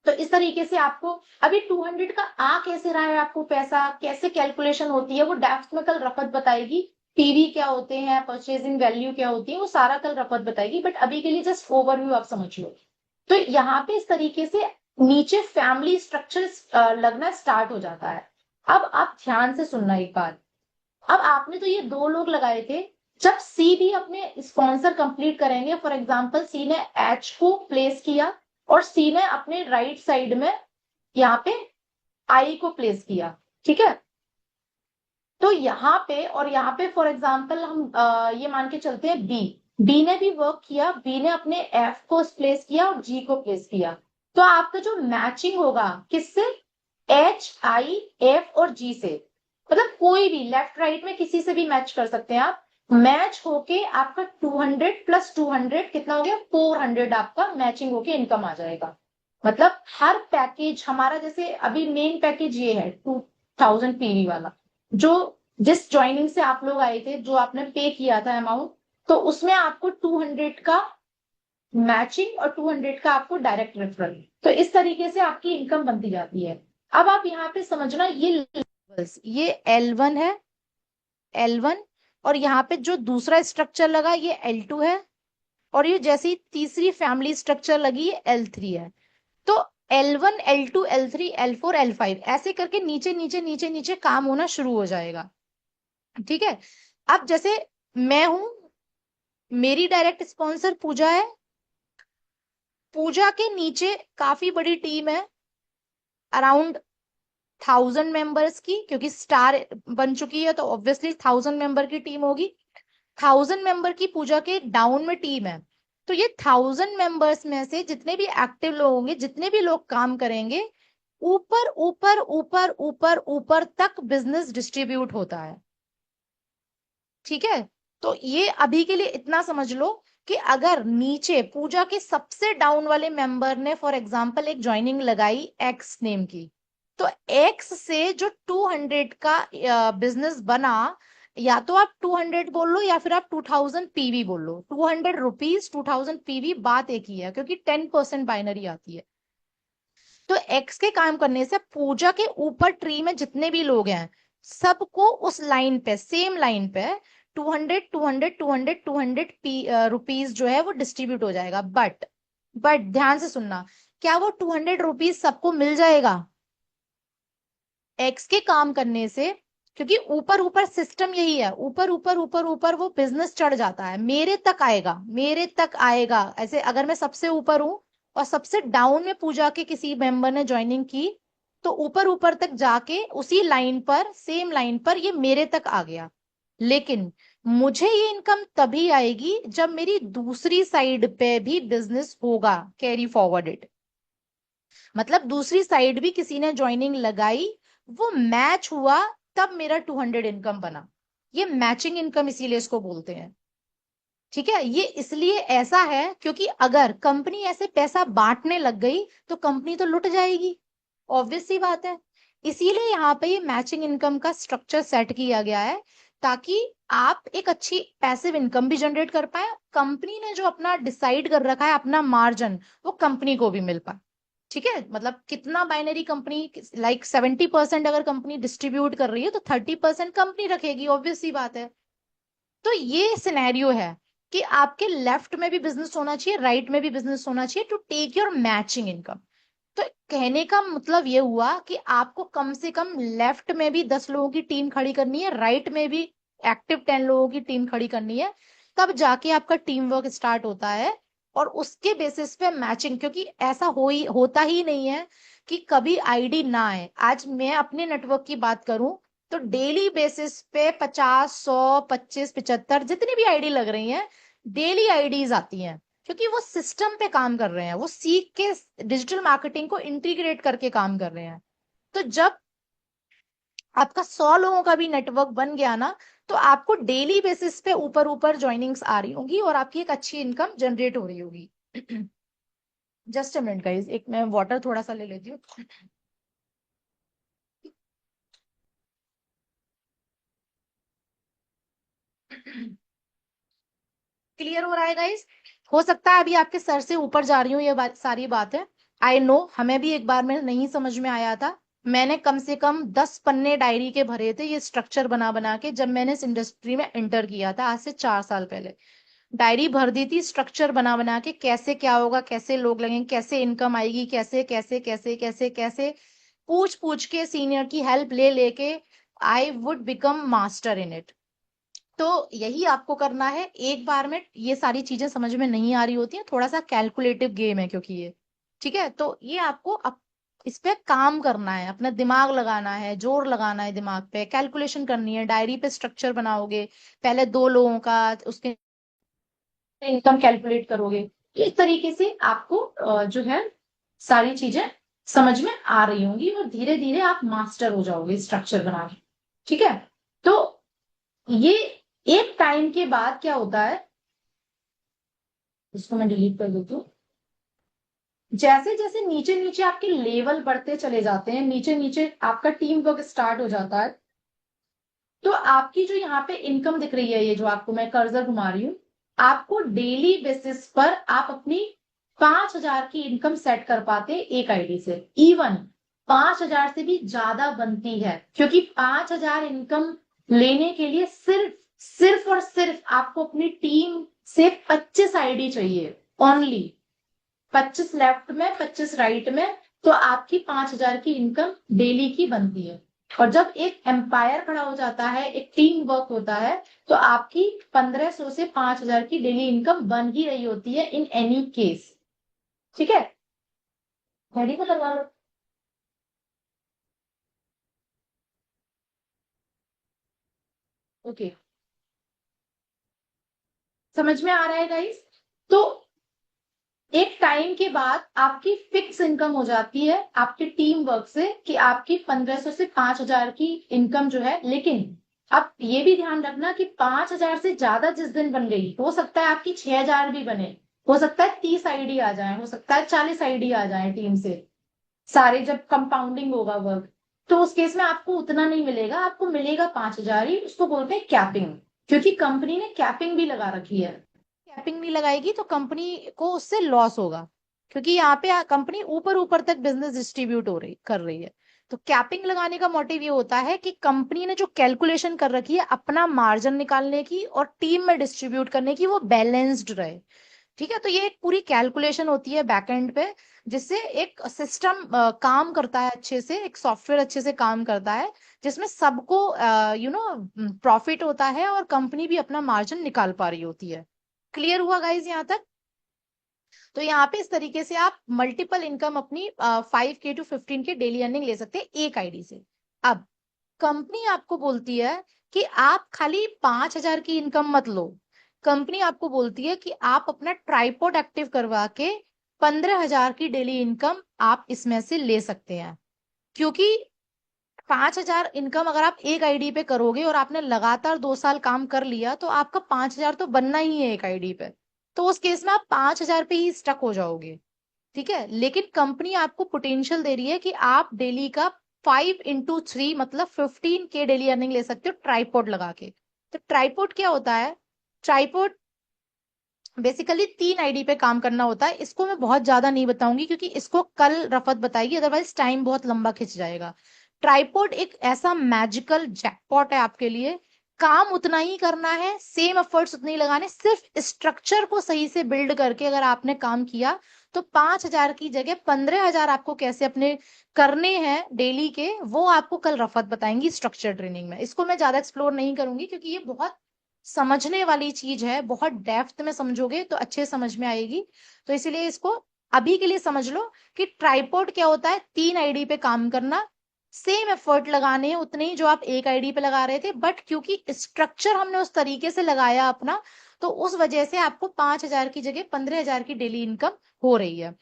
तो इस तरीके से आपको अभी 200 का आ कैसे रहा है, आपको पैसा कैसे कैलकुलेशन होती है वो डेप्थ में कल रफत बताएगी। पीवी क्या होते हैं, परचेजिंग वैल्यू क्या होती है, वो सारा कल रफत बताएगी। बट अभी के लिए जस्ट ओवरव्यू आप समझ लो। तो यहाँ पे इस तरीके से नीचे फैमिली स्ट्रक्चर लगना स्टार्ट हो जाता है। अब आप ध्यान से सुनना एक बात। अब आपने तो ये 2 लोग लगाए थे, जब सी भी अपने स्पॉन्सर कंप्लीट करेंगे, फॉर एग्जांपल सी ने एच को प्लेस किया और सी ने अपने राइट साइड में यहाँ पे आई को प्लेस किया। ठीक है, तो यहाँ पे और यहाँ पे फॉर एग्जांपल हम ये मान के चलते हैं बी, बी ने भी वर्क किया, बी ने अपने एफ को प्लेस किया और जी को प्लेस किया। तो आपका जो मैचिंग होगा किससे, H I F और G से, मतलब कोई भी लेफ्ट राइट में किसी से भी मैच कर सकते हैं आप। मैच होके आपका 200 + 200 कितना हो गया 400, आपका मैचिंग होके इनकम आ जाएगा। मतलब हर पैकेज हमारा, जैसे अभी मेन पैकेज ये है 2000 पीवी वाला, जो जिस ज्वाइनिंग से आप लोग आए थे, जो आपने पे किया था अमाउंट, तो उसमें आपको 200 का मैचिंग और 200 का आपको डायरेक्ट रेफरल। तो इस तरीके से आपकी इनकम बनती जाती है। अब आप यहाँ पे समझना, ये लेवल्स, ये L1 है, L1, और यहाँ पे जो दूसरा स्ट्रक्चर लगा ये L2 है, और ये जैसी तीसरी फैमिली स्ट्रक्चर लगी ये L3 है। तो L1 L2 L3 L4 L5 ऐसे करके नीचे नीचे नीचे नीचे काम होना शुरू हो जाएगा। ठीक है, अब जैसे मैं हूं, मेरी डायरेक्ट स्पॉन्सर पूजा है, पूजा के नीचे काफी बड़ी टीम है, अराउंड 1000 मेंबर्स की, क्योंकि स्टार बन चुकी है तो ऑब्वियसली 1000 मेंबर की टीम होगी। 1000 मेंबर की पूजा के डाउन में टीम है। तो ये 1000 मेंबर्स में से जितने भी एक्टिव लोग होंगे, जितने भी लोग काम करेंगे, ऊपर ऊपर ऊपर ऊपर ऊपर तक बिजनेस डिस्ट्रीब्यूट होता है। ठीक है, तो ये अभी के लिए इतना समझ लो कि अगर नीचे पूजा के सबसे डाउन वाले मेंबर ने फॉर एग्जांपल एक ज्वाइनिंग लगाई एक्स नेम की, तो एक्स से जो 200 का बिजनेस बना, या तो आप 200 बोल लो या फिर आप 2000 पीवी बोल लो। 200 रुपीज 2000 पीवी, बात एक ही है, क्योंकि 10% बाइनरी आती है। तो एक्स के काम करने से पूजा के ऊपर ट्री में जितने भी लोग हैं सबको उस लाइन पे, सेम लाइन पे 200 200 200 200 रुपीज जो है वो डिस्ट्रीब्यूट हो जाएगा। बट ध्यान से सुनना, क्या वो 200 रुपीज सबको मिल जाएगा? एक्स के काम करने से, क्योंकि ऊपर ऊपर सिस्टम यही है, ऊपर ऊपर ऊपर ऊपर वो बिजनेस चढ़ जाता है, मेरे तक आएगा, मेरे तक आएगा। ऐसे अगर मैं सबसे ऊपर हूं और सबसे डाउन में पूजा के किसी मेंबर ने ज्वाइनिंग की, तो ऊपर ऊपर तक जाके उसी लाइन पर, सेम लाइन पर ये मेरे तक आ गया। लेकिन मुझे ये इनकम तभी आएगी जब मेरी दूसरी साइड पे भी बिजनेस होगा, कैरी फॉरवर्ड इट। मतलब दूसरी साइड भी किसी ने ज्वाइनिंग लगाई, वो मैच हुआ, तब मेरा 200 इनकम बना। ये मैचिंग इनकम इसीलिए इसको बोलते हैं। ठीक है, ये इसलिए ऐसा है क्योंकि अगर कंपनी ऐसे पैसा बांटने लग गई तो कंपनी तो लुट जाएगी, ऑब्वियस सी बात है। इसीलिए यहाँ पे ये मैचिंग इनकम का स्ट्रक्चर सेट किया गया है, ताकि आप एक अच्छी पैसिव इनकम भी जनरेट कर पाए, कंपनी ने जो अपना डिसाइड कर रखा है अपना मार्जिन, वो कंपनी को भी मिल पाए। ठीक है, मतलब कितना बाइनरी कंपनी, लाइक 70% अगर कंपनी डिस्ट्रीब्यूट कर रही है तो 30% कंपनी रखेगी, ऑब्वियस सी बात है। तो ये सिनेरियो है कि आपके लेफ्ट में भी बिजनेस होना चाहिए, राइट में भी बिजनेस होना चाहिए, to take your matching income. तो कहने का मतलब ये हुआ कि आपको कम से कम लेफ्ट में भी 10 लोगों की टीम खड़ी करनी है, राइट में भी एक्टिव 10 लोगों की टीम खड़ी करनी है, तब जाके आपका टीम वर्क स्टार्ट होता है। और उसके बेसिस पे मैचिंग, क्योंकि ऐसा होता ही नहीं है कि कभी आईडी ना आए। आज मैं अपने नेटवर्क की बात करूं तो डेली बेसिस पे 50 100 25 75 जितनी भी आईडी लग रही हैं, डेली आईडीज आती हैं, क्योंकि वो सिस्टम पे काम कर रहे हैं, वो सीख के डिजिटल मार्केटिंग को इंटीग्रेट करके काम कर रहे हैं। तो जब आपका 100 लोगों का भी नेटवर्क बन गया ना, तो आपको डेली बेसिस पे ऊपर ऊपर ज्वाइनिंग्स आ रही होंगी और आपकी एक अच्छी इनकम जनरेट हो रही होगी। जस्ट अ मिनट गाइस, एक मैं वाटर थोड़ा सा ले लेती हूँ। क्लियर हो रहा है गाइस? हो सकता है अभी आपके सर से ऊपर जा रही हूँ ये बात, सारी बातें। आई नो, हमें भी एक बार में नहीं समझ में आया था। मैंने कम से कम 10 पन्ने डायरी के भरे थे ये स्ट्रक्चर बना बना के, जब मैंने इस इंडस्ट्री में एंटर किया था आज से 4 साल पहले। डायरी भर दी थी स्ट्रक्चर बना बना के, कैसे क्या होगा, कैसे लोग लगेंगे, कैसे इनकम आएगी, कैसे कैसे कैसे कैसे कैसे, पूछ पूछ के सीनियर की हेल्प ले लेके I would become master in it. तो यही आपको करना है, एक बार में ये सारी चीजें समझ में नहीं आ रही होती हैं, थोड़ा सा कैलकुलेटिव गेम है क्योंकि ये। ठीक है, तो ये आपको इस पे काम करना है, अपना दिमाग लगाना है, जोर लगाना है दिमाग पे, कैलकुलेशन करनी है, डायरी पे स्ट्रक्चर बनाओगे, पहले 2 लोगों का, उसके इनकम कैलकुलेट करोगे। इस तरीके से आपको जो है सारी चीजें समझ में आ रही होंगी और धीरे धीरे आप मास्टर हो जाओगे स्ट्रक्चर बना के। ठीक है, तो ये एक टाइम के बाद क्या होता है, इसको मैं डिलीट कर देती हूँ। जैसे जैसे नीचे नीचे आपके लेवल बढ़ते चले जाते हैं, नीचे नीचे आपका टीम वर्क स्टार्ट हो जाता है, तो आपकी जो यहाँ पे इनकम दिख रही है, ये जो आपको मैं कर्सर घुमा रही हूँ, आपको डेली बेसिस पर आप अपनी 5,000 की इनकम सेट कर पाते हैं एक आईडी से। इवन 5,000 से भी ज्यादा बनती है, क्योंकि 5,000 इनकम लेने के लिए सिर्फ और सिर्फ आपको अपनी टीम से 25 आईडी चाहिए, ओनली 25 लेफ्ट में 25 राइट में, तो आपकी 5,000 की इनकम डेली की बनती है। और जब एक एम्पायर खड़ा हो जाता है, एक टीम वर्क होता है, तो आपकी 1,500 से 5,000 की डेली इनकम बन ही रही होती है इन एनी केस। ठीक है, रेडी को लगा लो। ओके, समझ में आ रहा है गाइस? तो एक टाइम के बाद आपकी फिक्स इनकम हो जाती है आपके टीम वर्क से, कि आपकी 1,500 से 5,000 की इनकम जो है। लेकिन अब ये भी ध्यान रखना कि 5,000 से ज्यादा जिस दिन बन गई, हो सकता है आपकी 6,000 भी बने, हो सकता है 30 आईडी आ जाए, हो सकता है 40 आईडी आ जाए टीम से, सारे जब कंपाउंडिंग होगा वर्क। तो उस केस में आपको उतना नहीं मिलेगा, आपको मिलेगा 5,000 ही। उसको बोलते हैं कैपिंग, क्योंकि कंपनी ने कैपिंग भी लगा रखी है। कैपिंग नहीं लगाएगी तो कंपनी को उससे लॉस होगा, क्योंकि यहाँ पे कंपनी ऊपर ऊपर तक बिजनेस डिस्ट्रीब्यूट हो रही कर रही है। तो कैपिंग लगाने का मोटिव ये होता है कि कंपनी ने जो कैलकुलेशन कर रखी है अपना मार्जिन निकालने की और टीम में डिस्ट्रीब्यूट करने की, वो बैलेंस्ड रहे। ठीक है, तो ये एक पूरी कैलकुलेशन होती है बैकएंड पे, जिससे एक सिस्टम काम करता है अच्छे से, एक सॉफ्टवेयर अच्छे से काम करता है, जिसमें सबको प्रॉफिट होता है और कंपनी भी अपना मार्जिन निकाल पा रही होती है। क्लियर हुआ गाइज यहाँ तक? तो यहाँ पे इस तरीके से आप मल्टीपल इनकम अपनी 5K to 15K daily earning ले सकते हैं एक आईडी से। अब कंपनी आपको बोलती है कि आप खाली 5,000 की इनकम मत लो। कंपनी आपको बोलती है कि आप अपना ट्राइपॉड एक्टिव करवा के 15,000 की डेली इनकम आप इसमें से ले सकते हैं। क्योंकि 5,000 इनकम अगर आप एक आईडी पे करोगे और आपने लगातार 2 साल काम कर लिया, तो आपका 5,000 तो बनना ही है एक आईडी पे। तो उस केस में आप 5,000 पे ही स्टक हो जाओगे। ठीक है, लेकिन कंपनी आपको पोटेंशियल दे रही है कि आप डेली का 5 into 3 मतलब 15K डेली अर्निंग ले सकते हो ट्राइपॉड लगा के। तो ट्राइपॉड क्या होता है? ट्राइपॉड बेसिकली 3 आईडी पे काम करना होता है। इसको मैं बहुत ज्यादा नहीं बताऊंगी क्योंकि इसको कल रफत बताएगी, अदरवाइज टाइम बहुत लंबा खिंच जाएगा। ट्राइपॉड एक ऐसा मैजिकल जैकपॉट है आपके लिए। काम उतना ही करना है, सेम एफर्ट्स उतने ही लगाने, सिर्फ स्ट्रक्चर को सही से बिल्ड करके अगर आपने काम किया तो 5,000 की जगह 15,000 आपको कैसे अपने करने हैं डेली के, वो आपको कल रफत बताएंगी स्ट्रक्चर ट्रेनिंग में। इसको मैं ज्यादा एक्सप्लोर नहीं करूंगी क्योंकि ये बहुत समझने वाली चीज है, बहुत डेप्थ में समझोगे तो अच्छे समझ में आएगी। तो इसीलिए इसको अभी के लिए समझ लो कि ट्राइपॉड क्या होता है। 3 आईडी पे काम करना, सेम एफर्ट लगाने हैं उतने ही जो आप एक आईडी पे लगा रहे थे, बट क्योंकि स्ट्रक्चर हमने उस तरीके से लगाया अपना, तो उस वजह से आपको 5,000 की जगह 15,000 की डेली इनकम हो रही है।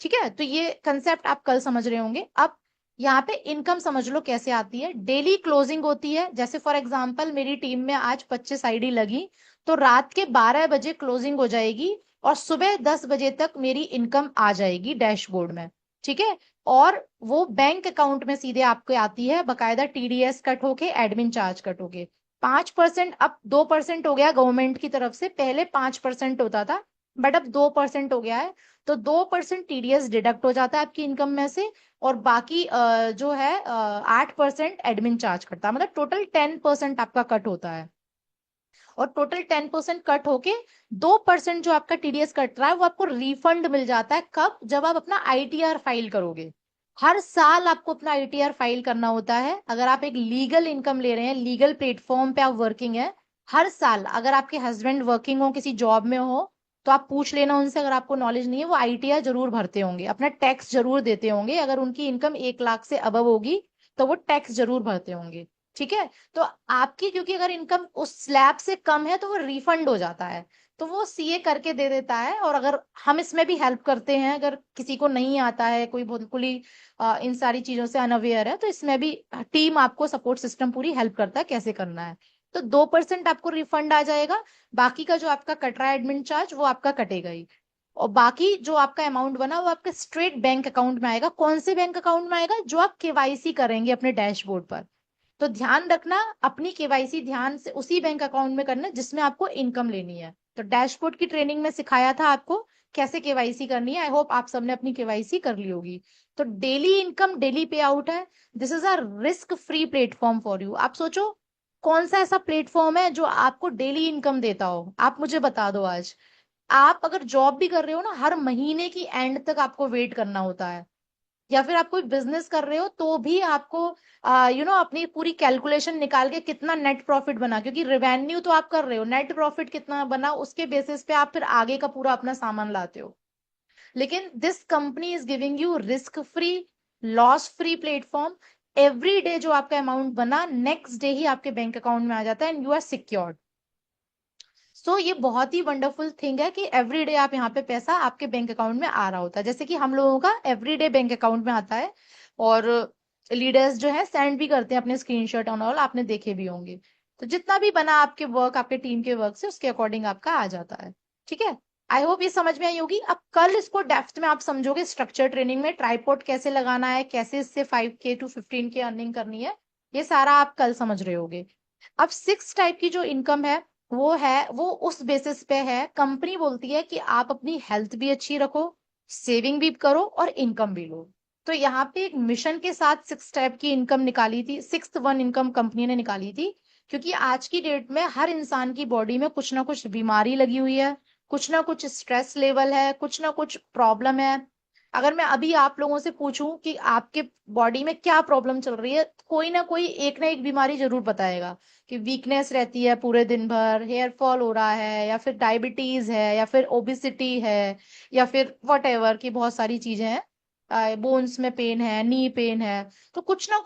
ठीक है, तो ये कंसेप्ट आप कल समझ रहे होंगे। अब यहाँ पे इनकम समझ लो कैसे आती है। डेली क्लोजिंग होती है, जैसे फॉर एग्जांपल मेरी टीम में आज 25 आईडी लगी, तो रात के 12 बजे क्लोजिंग हो जाएगी और सुबह 10 बजे तक मेरी इनकम आ जाएगी डैशबोर्ड में। ठीक है, और वो बैंक अकाउंट में सीधे आपको आती है, बकायदा टीडीएस कट होके एडमिन चार्ज कट होके 5%, अब 2% हो गया गवर्नमेंट की तरफ से, पहले 5% होता था बट अब 2% हो गया है। तो 2% टीडीएस डिडक्ट हो जाता है आपकी इनकम में से, और बाकी जो है 8% एडमिन चार्ज करता है, मतलब टोटल 10% आपका कट होता है। और टोटल 10% कट होके 2% जो आपका टीडीएस कट रहा है वो आपको रिफंड मिल जाता है। कब? जब आप अपना आईटीआर फाइल करोगे। हर साल आपको अपना आईटीआर फाइल करना होता है। अगर आप एक लीगल इनकम ले रहे हैं, लीगल प्लेटफॉर्म पे आप वर्किंग है, हर साल अगर आपके हस्बैंड वर्किंग हो, किसी जॉब में हो, तो आप पूछ लेना उनसे, अगर आपको नॉलेज नहीं है, वो आईटीआर जरूर भरते होंगे, अपना टैक्स जरूर देते होंगे। अगर उनकी इनकम 1 लाख से अबव होगी तो वो टैक्स जरूर भरते होंगे। ठीक है, तो आपकी क्योंकि अगर इनकम उस स्लैब से कम है तो वो रिफंड हो जाता है, तो वो सीए करके दे देता है। और अगर हम इसमें भी हेल्प करते हैं, अगर किसी को नहीं आता है, कोई बिल्कुल ही इन सारी चीजों से अनअवेयर है, तो इसमें भी टीम आपको सपोर्ट सिस्टम पूरी हेल्प करता है कैसे करना है। तो 2% आपको रिफंड आ जाएगा, बाकी का जो आपका कट रहा है एडमिन चार्ज वो आपका कटेगा ही। और बाकी जो आपका अमाउंट बना वो आपके स्ट्रेट बैंक अकाउंट में आएगा। कौन से बैंक अकाउंट में आएगा? जो आप केवाईसी करेंगे अपने डैशबोर्ड पर। तो ध्यान रखना, अपनी केवाईसी ध्यान से उसी बैंक अकाउंट में करना जिसमें आपको इनकम लेनी है। तो डैशबोर्ड की ट्रेनिंग में सिखाया था आपको कैसे केवाईसी करनी है। आई होप आप सबने अपनी केवाईसी कर ली होगी। तो डेली इनकम, डेली पे आउट है। This is a risk free platform for you. आप सोचो कौन सा ऐसा प्लेटफॉर्म है जो आपको डेली इनकम देता हो? आप मुझे बता दो आज। आप अगर जॉब भी कर रहे हो ना, हर महीने की एंड तक आपको वेट करना होता है, या फिर आप कोई बिजनेस कर रहे हो तो भी आपको अपनी पूरी कैलकुलेशन निकाल के कितना नेट प्रॉफिट बना, क्योंकि रेवेन्यू तो आप कर रहे हो, नेट प्रॉफिट कितना बना उसके बेसिस पे आप फिर आगे का पूरा अपना सामान लाते हो। लेकिन this company is giving you risk free, loss free platform. Every day जो आपका अमाउंट बना नेक्स्ट डे ही आपके बैंक अकाउंट में आ जाता है, एंड यू आर सिक्योर्ड। सो ये बहुत ही वंडरफुल थिंग है कि एवरी डे आप यहाँ पे पैसा आपके बैंक अकाउंट में आ रहा होता है, जैसे कि हम लोगों का एवरी डे बैंक अकाउंट में आता है। और लीडर्स जो है सेंड भी करते हैं अपने स्क्रीनशॉट ऑन ऑल, आपने देखे भी होंगे। तो जितना भी बना आपके वर्क, आपके टीम के वर्क से, उसके अकॉर्डिंग आपका आ जाता है। ठीक है, आई होप ये समझ में आई होगी। अब कल इसको डेप्थ में आप समझोगे स्ट्रक्चर ट्रेनिंग में, ट्राइपॉड कैसे लगाना है, कैसे इससे 5K to 15K अर्निंग करनी है, ये सारा आप कल समझ रहे होगे। अब 6 टाइप की जो इनकम है वो उस बेसिस पे है, कंपनी बोलती है कि आप अपनी हेल्थ भी अच्छी रखो, सेविंग भी करो और इनकम भी लो। तो यहाँ पे एक मिशन के साथ 6 टाइप की इनकम निकाली थी, 6th वन इनकम कंपनी ने निकाली थी। क्योंकि आज की डेट में हर इंसान की बॉडी में कुछ ना कुछ बीमारी लगी हुई है, कुछ ना कुछ स्ट्रेस लेवल है, कुछ ना कुछ प्रॉब्लम है। अगर मैं अभी आप लोगों से पूछूं कि आपके बॉडी में क्या प्रॉब्लम चल रही है, कोई ना एक बीमारी जरूर बताएगा कि वीकनेस रहती है पूरे दिन भर, हेयर फॉल हो रहा है, या फिर डायबिटीज है, या फिर ओबिसिटी है, या फिर वट एवर की बहुत सारी चीजें हैं, बोन्स में पेन है, नी पेन है। तो कुछ ना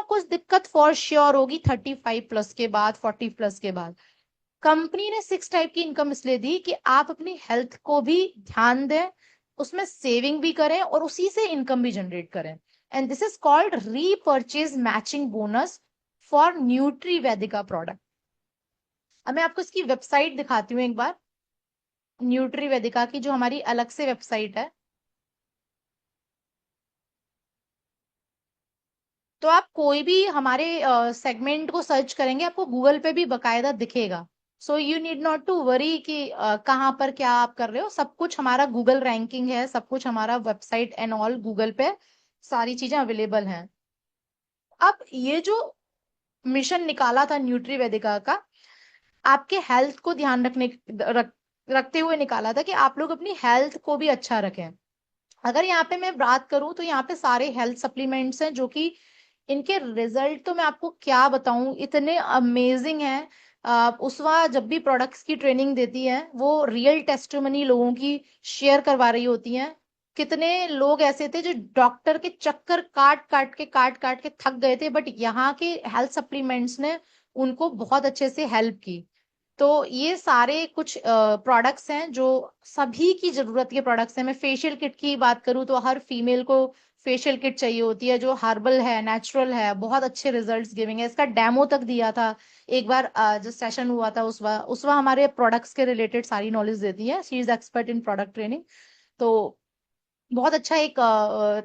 कुछ दिक्कत फॉर श्योर होगी 35+ के बाद, 40+ के बाद। कंपनी ने 6 टाइप की इनकम इसलिए दी कि आप अपनी हेल्थ को भी ध्यान दें, उसमें सेविंग भी करें और उसी से इनकम भी जनरेट करें। And this is called repurchase matching bonus for nutri Vaidika product. अब मैं आपको इसकी वेबसाइट दिखाती हूँ एक बार, न्यूट्री वैदिका की जो हमारी अलग से वेबसाइट है। तो आप कोई भी हमारे सेगमेंट को सर्च करेंगे, आपको गूगल पे भी बकायदा दिखेगा। So you need not to worry कि कहाँ पर क्या आप कर रहे हो, सब कुछ हमारा गूगल रैंकिंग है, सब कुछ हमारा वेबसाइट एंड ऑल गूगल पे सारी चीजें अवेलेबल हैं। अब ये जो मिशन निकाला था न्यूट्री वेदिका का, आपके हेल्थ को ध्यान रखते हुए निकाला था कि आप लोग अपनी हेल्थ को भी अच्छा रखें। अगर यहाँ पे मैं बात करूं तो यहाँ पे सारे हेल्थ सप्लीमेंट्स हैं जो कि इनके रिजल्ट तो मैं आपको क्या बताऊं, इतने अमेजिंग हैं। उसवा जब भी प्रोडक्ट्स की ट्रेनिंग देती है वो रियल टेस्टिमनी लोगों की शेयर करवा रही होती हैं। कितने लोग ऐसे थे जो डॉक्टर के चक्कर काट काट के थक गए थे, बट यहाँ के हेल्थ सप्लीमेंट्स ने उनको बहुत अच्छे से हेल्प की। तो ये सारे कुछ प्रोडक्ट्स हैं जो सभी की जरूरत के प्रोडक्ट्स हैं। मैं फेशियल किट की बात करूं तो हर फीमेल को फेशियल किट चाहिए होती है जो हर्बल है, नेचुरल है, बहुत अच्छे रिजल्ट्स गिविंग है। इसका डेमो तक दिया था एक बार, जो सेशन हुआ था उसवा हमारे प्रोडक्ट्स के रिलेटेड सारी नॉलेज देती है, she is expert in product training. तो बहुत अच्छा एक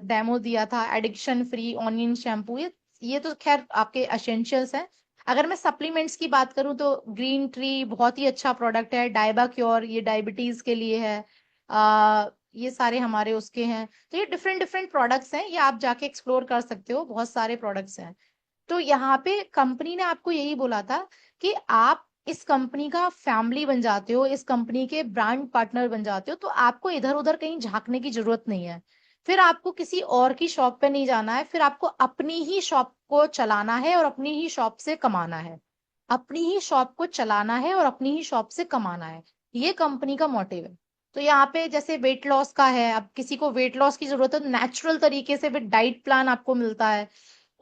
डेमो दिया था, एडिक्शन फ्री ऑनियन शैम्पू। ये तो खैर आपके एसेंशियल्स हैं। अगर मैं सप्लीमेंट्स की बात करूं तो ग्रीन ट्री बहुत ही अच्छा प्रोडक्ट है, डायबा क्योर ये डायबिटीज के लिए है। ये सारे हमारे उसके हैं। तो ये डिफरेंट डिफरेंट प्रोडक्ट्स हैं, ये आप जाके एक्सप्लोर कर सकते हो, बहुत सारे प्रोडक्ट्स हैं। तो यहाँ पे कंपनी ने आपको यही बोला था कि आप इस कंपनी का फैमिली बन जाते हो, इस कंपनी के ब्रांड पार्टनर बन जाते हो, तो आपको इधर उधर कहीं झांकने की जरूरत नहीं है। फिर आपको किसी और की शॉप पे नहीं जाना है, फिर आपको अपनी ही शॉप को चलाना है और अपनी ही शॉप से कमाना है। अपनी ही शॉप को चलाना है और अपनी ही शॉप से कमाना है, ये कंपनी का मोटिव है। तो यहाँ पे जैसे वेट लॉस का है, अब किसी को वेट लॉस की जरूरत है, नेचुरल तरीके से विद डाइट प्लान आपको मिलता है।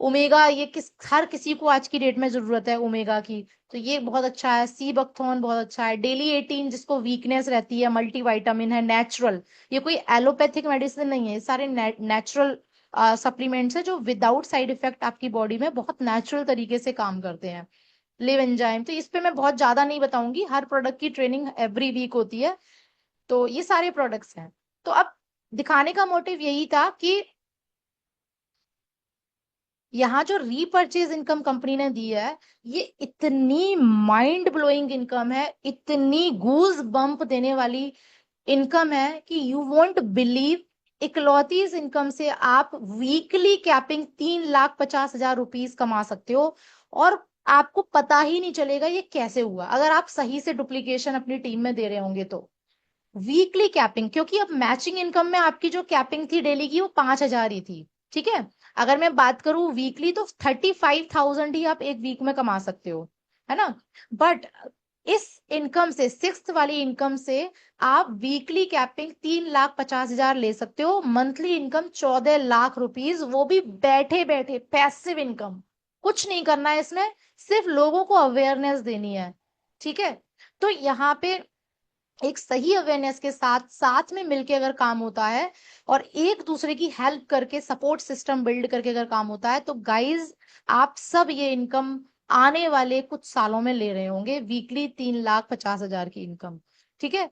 ओमेगा, ये हर किसी को आज की डेट में जरूरत है ओमेगा की, तो ये बहुत अच्छा है। सी बकथॉर्न बहुत अच्छा है। डेली 18 जिसको वीकनेस रहती है, मल्टी विटामिन है, नेचुरल, ये कोई एलोपैथिक मेडिसिन नहीं है, ये सारे नेचुरल सप्लीमेंट्स है जो विदाउट साइड इफेक्ट आपकी बॉडी में बहुत नेचुरल तरीके से काम करते हैं। लिव एंजाइम, तो इस पे मैं बहुत ज्यादा नहीं बताऊंगी, हर प्रोडक्ट की ट्रेनिंग एवरी वीक होती है। तो ये सारे प्रोडक्ट्स हैं। तो अब दिखाने का मोटिव यही था कि यहाँ जो रीपर्चेज इनकम कंपनी ने दी है, ये इतनी माइंड ब्लोइंग इनकम है, इतनी गूज बम्प देने वाली इनकम है कि यू वोंट बिलीव। इकलौती इस इनकम से आप वीकली कैपिंग 3,50,000 रुपीज कमा सकते हो, और आपको पता ही नहीं चलेगा ये कैसे हुआ, अगर आप सही से डुप्लीकेशन अपनी टीम में दे रहे होंगे तो। वीकली कैपिंग, क्योंकि अब मैचिंग इनकम में आपकी जो कैपिंग थी डेली की वो 5,000 ही थी, ठीक है। अगर मैं बात करूं वीकली तो 35,000 ही आप एक वीक में कमा सकते हो, है ना। बट इस इनकम से, 6th वाली इनकम से आप वीकली कैपिंग 3,50,000 ले सकते हो, मंथली इनकम 14 लाख रुपीज, वो भी बैठे बैठे पैसिव इनकम। कुछ नहीं करना है इसमें, सिर्फ लोगों को अवेयरनेस देनी है, ठीक है। तो यहाँ पे एक सही अवेयरनेस के साथ साथ में मिलके अगर काम होता है और एक दूसरे की हेल्प करके सपोर्ट सिस्टम बिल्ड करके अगर काम होता है, तो गाइज आप सब ये इनकम आने वाले कुछ सालों में ले रहे होंगे, वीकली 3,50,000 की इनकम, ठीक है।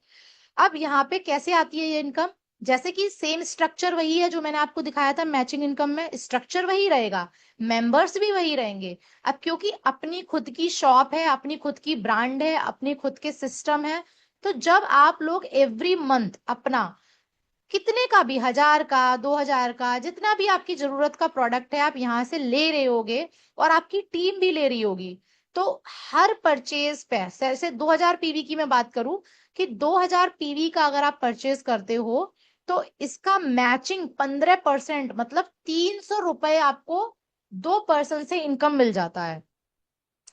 अब यहाँ पे कैसे आती है ये इनकम, जैसे कि सेम स्ट्रक्चर वही है जो मैंने आपको दिखाया था मैचिंग इनकम में, स्ट्रक्चर वही रहेगा, मेंबर्स भी वही रहेंगे। अब क्योंकि अपनी खुद की शॉप है, अपनी खुद की ब्रांड है, अपने खुद के सिस्टम है, तो जब आप लोग एवरी मंथ अपना कितने का भी, 1000 का, 2000 का, जितना भी आपकी जरूरत का प्रोडक्ट है आप यहाँ से ले रहे होगे और आपकी टीम भी ले रही होगी, तो हर परचेज पे, जैसे 2000 पीवी की मैं बात करूं, कि 2000 पीवी का अगर आप परचेज करते हो तो इसका मैचिंग 15%, मतलब 300 रुपए आपको 2 पर्सन से इनकम मिल जाता है।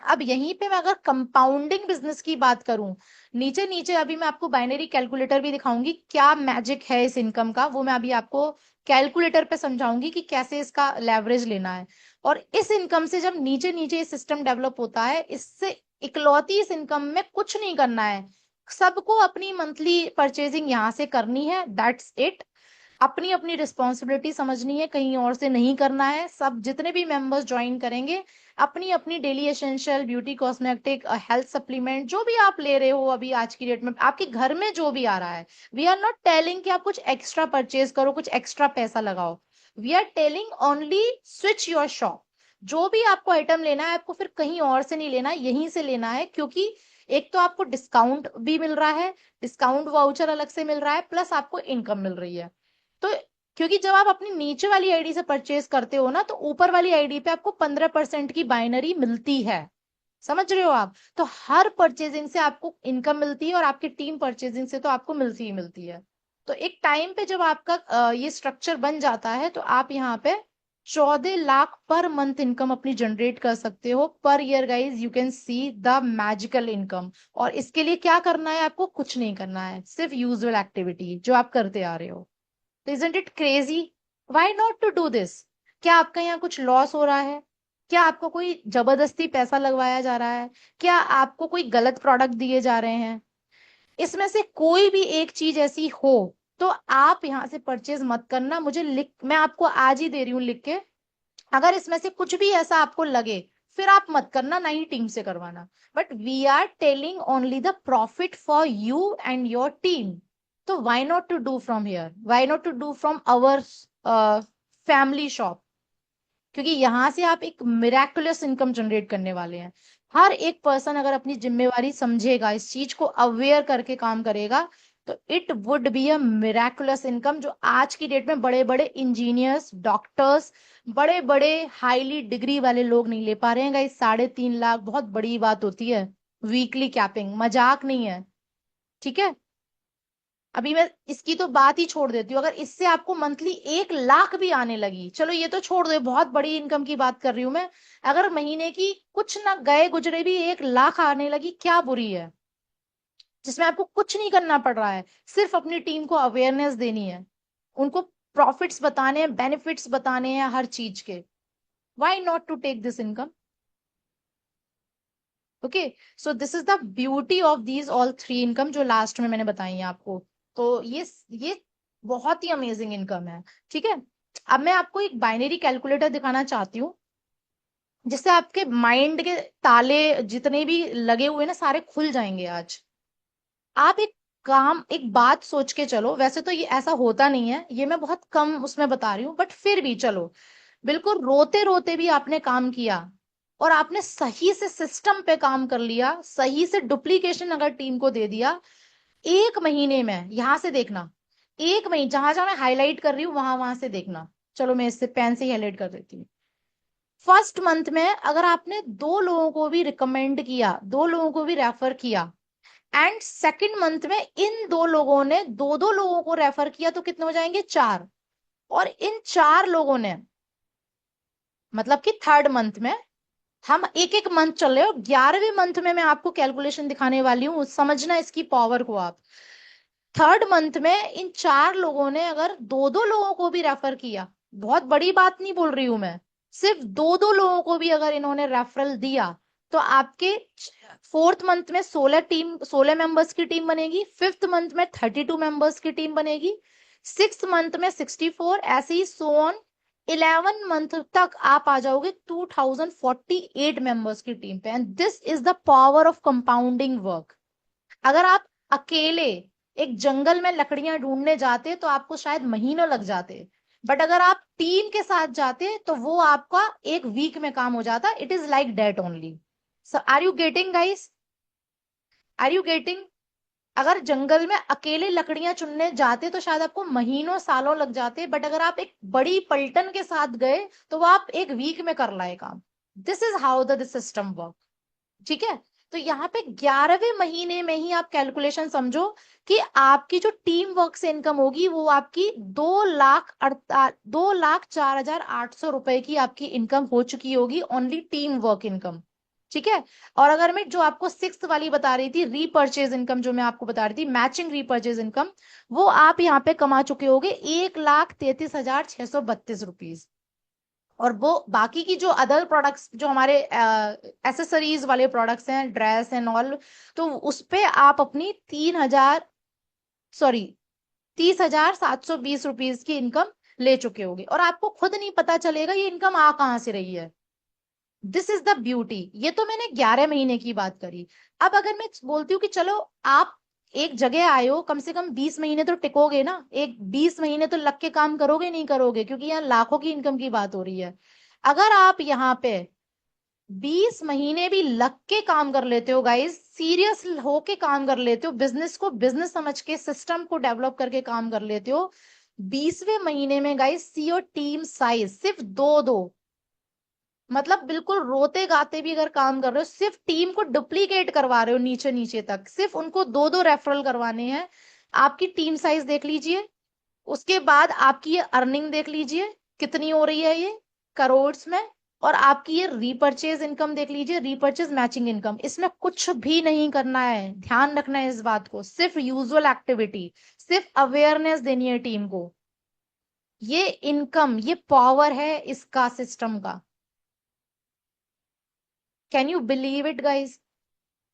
अब यहीं पे मैं अगर कंपाउंडिंग बिजनेस की बात करूं, नीचे नीचे अभी मैं आपको बाइनरी कैलकुलेटर भी दिखाऊंगी, क्या मैजिक है इस इनकम का, वो मैं अभी आपको कैलकुलेटर पे समझाऊंगी कि कैसे इसका लेवरेज लेना है। और इस इनकम से जब नीचे नीचे ये सिस्टम डेवलप होता है, इससे इकलौती इस इनकम में कुछ नहीं करना है, सबको अपनी मंथली परचेजिंग यहाँ से करनी है, दैट्स इट। अपनी अपनी रिस्पॉन्सिबिलिटी समझनी है, कहीं और से नहीं करना है। सब जितने भी मेंबर्स ज्वाइन करेंगे, अपनी अपनी daily essential beauty cosmetic health supplement जो भी आप ले रहे हो अभी आज की डेट में आपके घर में जो भी आ रहा है, वी आर नॉट टेलिंग कि आप कुछ एक्स्ट्रा परचेज करो, कुछ एक्स्ट्रा पैसा लगाओ, we are telling only switch your shop. जो भी आपको आइटम लेना है आपको फिर कहीं और से नहीं लेना है, यहीं से लेना है, क्योंकि एक तो आपको डिस्काउंट भी मिल रहा है, डिस्काउंट वाउचर अलग से मिल रहा है, प्लस आपको इनकम मिल रही है। तो क्योंकि जब आप अपनी नीचे वाली आईडी से परचेज करते हो ना, तो ऊपर वाली आईडी पे आपको 15% की बाइनरी मिलती है, समझ रहे हो आप। तो हर परचेजिंग से आपको इनकम मिलती है और आपकी टीम परचेजिंग से तो आपको मिलती ही मिलती है। तो एक टाइम पे जब आपका ये स्ट्रक्चर बन जाता है तो आप यहाँ पे 14 लाख पर मंथ इनकम अपनी जनरेट कर सकते हो per year, guys you can see the magical income. और इसके लिए क्या करना है, आपको कुछ नहीं करना है, सिर्फ यूजुअल एक्टिविटी जो आप करते आ रहे हो। तो isn't it crazy? Why not to do this? क्या आपका यहाँ कुछ लॉस हो रहा है? क्या आपको कोई जबरदस्ती पैसा लगवाया जा रहा है? क्या आपको कोई गलत प्रोडक्ट दिए जा रहे हैं? इसमें से कोई भी एक चीज ऐसी हो तो आप यहाँ से परचेज मत करना। मुझे लिख, मैं आपको आज ही दे रही हूँ लिख के, अगर इसमें से कुछ भी ऐसा आपको लगे फिर आप मत करना, ना ही टीम से करवाना। But we are telling only the profit for you and your team. तो why not to do from here, why not to do from our family shop, क्योंकि यहां से आप एक मिराकुलस इनकम जनरेट करने वाले हैं। हर एक पर्सन अगर अपनी जिम्मेवारी समझेगा, इस चीज को अवेयर करके काम करेगा, तो it would be a miraculous income, जो आज की डेट में बड़े बड़े इंजीनियर्स, डॉक्टर्स, बड़े बड़े हाईली डिग्री वाले लोग नहीं ले पा रहे हैं। गाइस 3.5 लाख बहुत बड़ी बात होती है, वीकली कैपिंग मजाक नहीं है, ठीक है। अभी मैं इसकी तो बात ही छोड़ देती हूँ, अगर इससे आपको मंथली 1 लाख भी आने लगी, चलो ये तो छोड़ दो, बहुत बड़ी इनकम की बात कर रही हूं मैं, अगर महीने की कुछ ना गए गुजरे भी 1 लाख आने लगी, क्या बुरी है, जिसमें आपको कुछ नहीं करना पड़ रहा है, सिर्फ अपनी टीम को अवेयरनेस देनी है, उनको प्रॉफिट्स बताने हैं, बेनिफिट्स बताने हैं हर चीज के। Why not to take this income? Okay, so this is the beauty of these all 3 income जो लास्ट में मैंने बताई है आपको। तो ये बहुत ही अमेजिंग इनकम है, ठीक है। अब मैं आपको एक बाइनरी कैलकुलेटर दिखाना चाहती हूँ, जिससे आपके माइंड के ताले जितने भी लगे हुए ना सारे खुल जाएंगे आज। आप एक बात सोच के चलो, वैसे तो ये ऐसा होता नहीं है, ये मैं बहुत कम उसमें बता रही हूँ, बट फिर भी चलो, बिल्कुल रोते रोते भी आपने काम किया और आपने सही से सिस्टम पे काम कर लिया, सही से डुप्लीकेशन अगर टीम को दे दिया, 1 महीने में, यहां से देखना, 1 महीने, जहां जहां मैं हाईलाइट कर रही हूँ वहां वहां से देखना, चलो मैं इससे पेन से ही हाईलाइट कर देती हूँ। फर्स्ट मंथ में अगर आपने 2 लोगों को भी रिकमेंड किया, 2 लोगों को भी रेफर किया, एंड सेकंड मंथ में इन 2 लोगों ने 2 2 लोगों को रेफर किया, तो कितने हो जाएंगे, 4। और इन 4 लोगों ने, मतलब कि थर्ड मंथ में, हम एक एक मंथ चल रहे हो, 11वें मंथ में मैं आपको कैलकुलेशन दिखाने वाली हूँ, समझना इसकी पावर को आप। थर्ड मंथ में इन 4 लोगों ने अगर 2 2 लोगों को भी रेफर किया, बहुत बड़ी बात नहीं बोल रही हूं मैं, सिर्फ 2 2 लोगों को भी अगर इन्होंने रेफरल दिया, तो आपके फोर्थ मंथ में 16 मेंबर्स की टीम बनेगी, फिफ्थ मंथ में 32 मेंबर्स की टीम बनेगी, सिक्स मंथ में 64, ऐसे ही सो ऑन, 11 मंथ तक आप आ जाओगे 2048 मेंबर्स की टीम पे। And this is the power of compounding work. अगर आप अकेले एक जंगल में लकड़ियां ढूंढने जाते तो आपको शायद महीनों लग जाते, बट अगर आप टीम के साथ जाते तो वो आपका एक वीक में काम हो जाता। It is like that only. So are you getting guys? Are you getting? अगर जंगल में अकेले लकड़ियां चुनने जाते तो शायद आपको महीनों सालों लग जाते, बट अगर आप एक बड़ी पलटन के साथ गए तो वो आप एक वीक में कर लाए काम। This is how the system work. ठीक है? तो यहाँ पे 11वें महीने में ही आप कैलकुलेशन समझो कि आपकी जो टीम वर्क से इनकम होगी वो आपकी 2,04,800 रुपए की आपकी इनकम हो चुकी होगी, ओनली टीम वर्क इनकम। ठीक है? और अगर मैं जो आपको सिक्स्थ वाली बता रही थी, रीपर्चेज इनकम, जो मैं आपको बता रही थी मैचिंग रीपर्चेज इनकम, वो आप यहाँ पे कमा चुके होगे 1,33,632 रुपीज। और वो बाकी की जो अदर प्रोडक्ट्स, जो हमारे एसेसरीज वाले प्रोडक्ट्स हैं, ड्रेस एंड ऑल, तो उस पे आप अपनी 30,720 रुपीज की इनकम ले चुके होगे, और आपको खुद नहीं पता चलेगा ये इनकम आ कहाँ से रही है। This is the beauty. ये तो मैंने 11 महीने की बात करी। अब अगर मैं बोलती हूँ कि चलो आप एक जगह आए हो, कम से कम 20 महीने तो टिकोगे ना, एक 20 महीने तो लग के काम करोगे नहीं करोगे, क्योंकि यहाँ लाखों की इनकम की बात हो रही है। अगर आप यहाँ पे 20 महीने भी लग के काम कर लेते हो गाइस, सीरियस होके काम कर लेते हो, बिजनेस को बिजनेस समझ के, सिस्टम को डेवलप करके काम कर लेते हो, 20वें महीने में guys see your team size सिर्फ दो दो, मतलब बिल्कुल रोते गाते भी अगर काम कर रहे हो, सिर्फ टीम को डुप्लीकेट करवा रहे हो नीचे नीचे तक, सिर्फ उनको दो दो रेफरल करवाने हैं। आपकी टीम साइज देख लीजिए, उसके बाद आपकी ये अर्निंग देख लीजिए कितनी हो रही है, ये करोड़ में। और आपकी ये रीपर्चेज इनकम देख लीजिए, रीपर्चेज मैचिंग इनकम, इसमें कुछ भी नहीं करना है, ध्यान रखना है इस बात को, सिर्फ यूजुअल एक्टिविटी, सिर्फ अवेयरनेस देनी है टीम को। ये इनकम, ये पावर है इसका सिस्टम का। Can you believe it guys?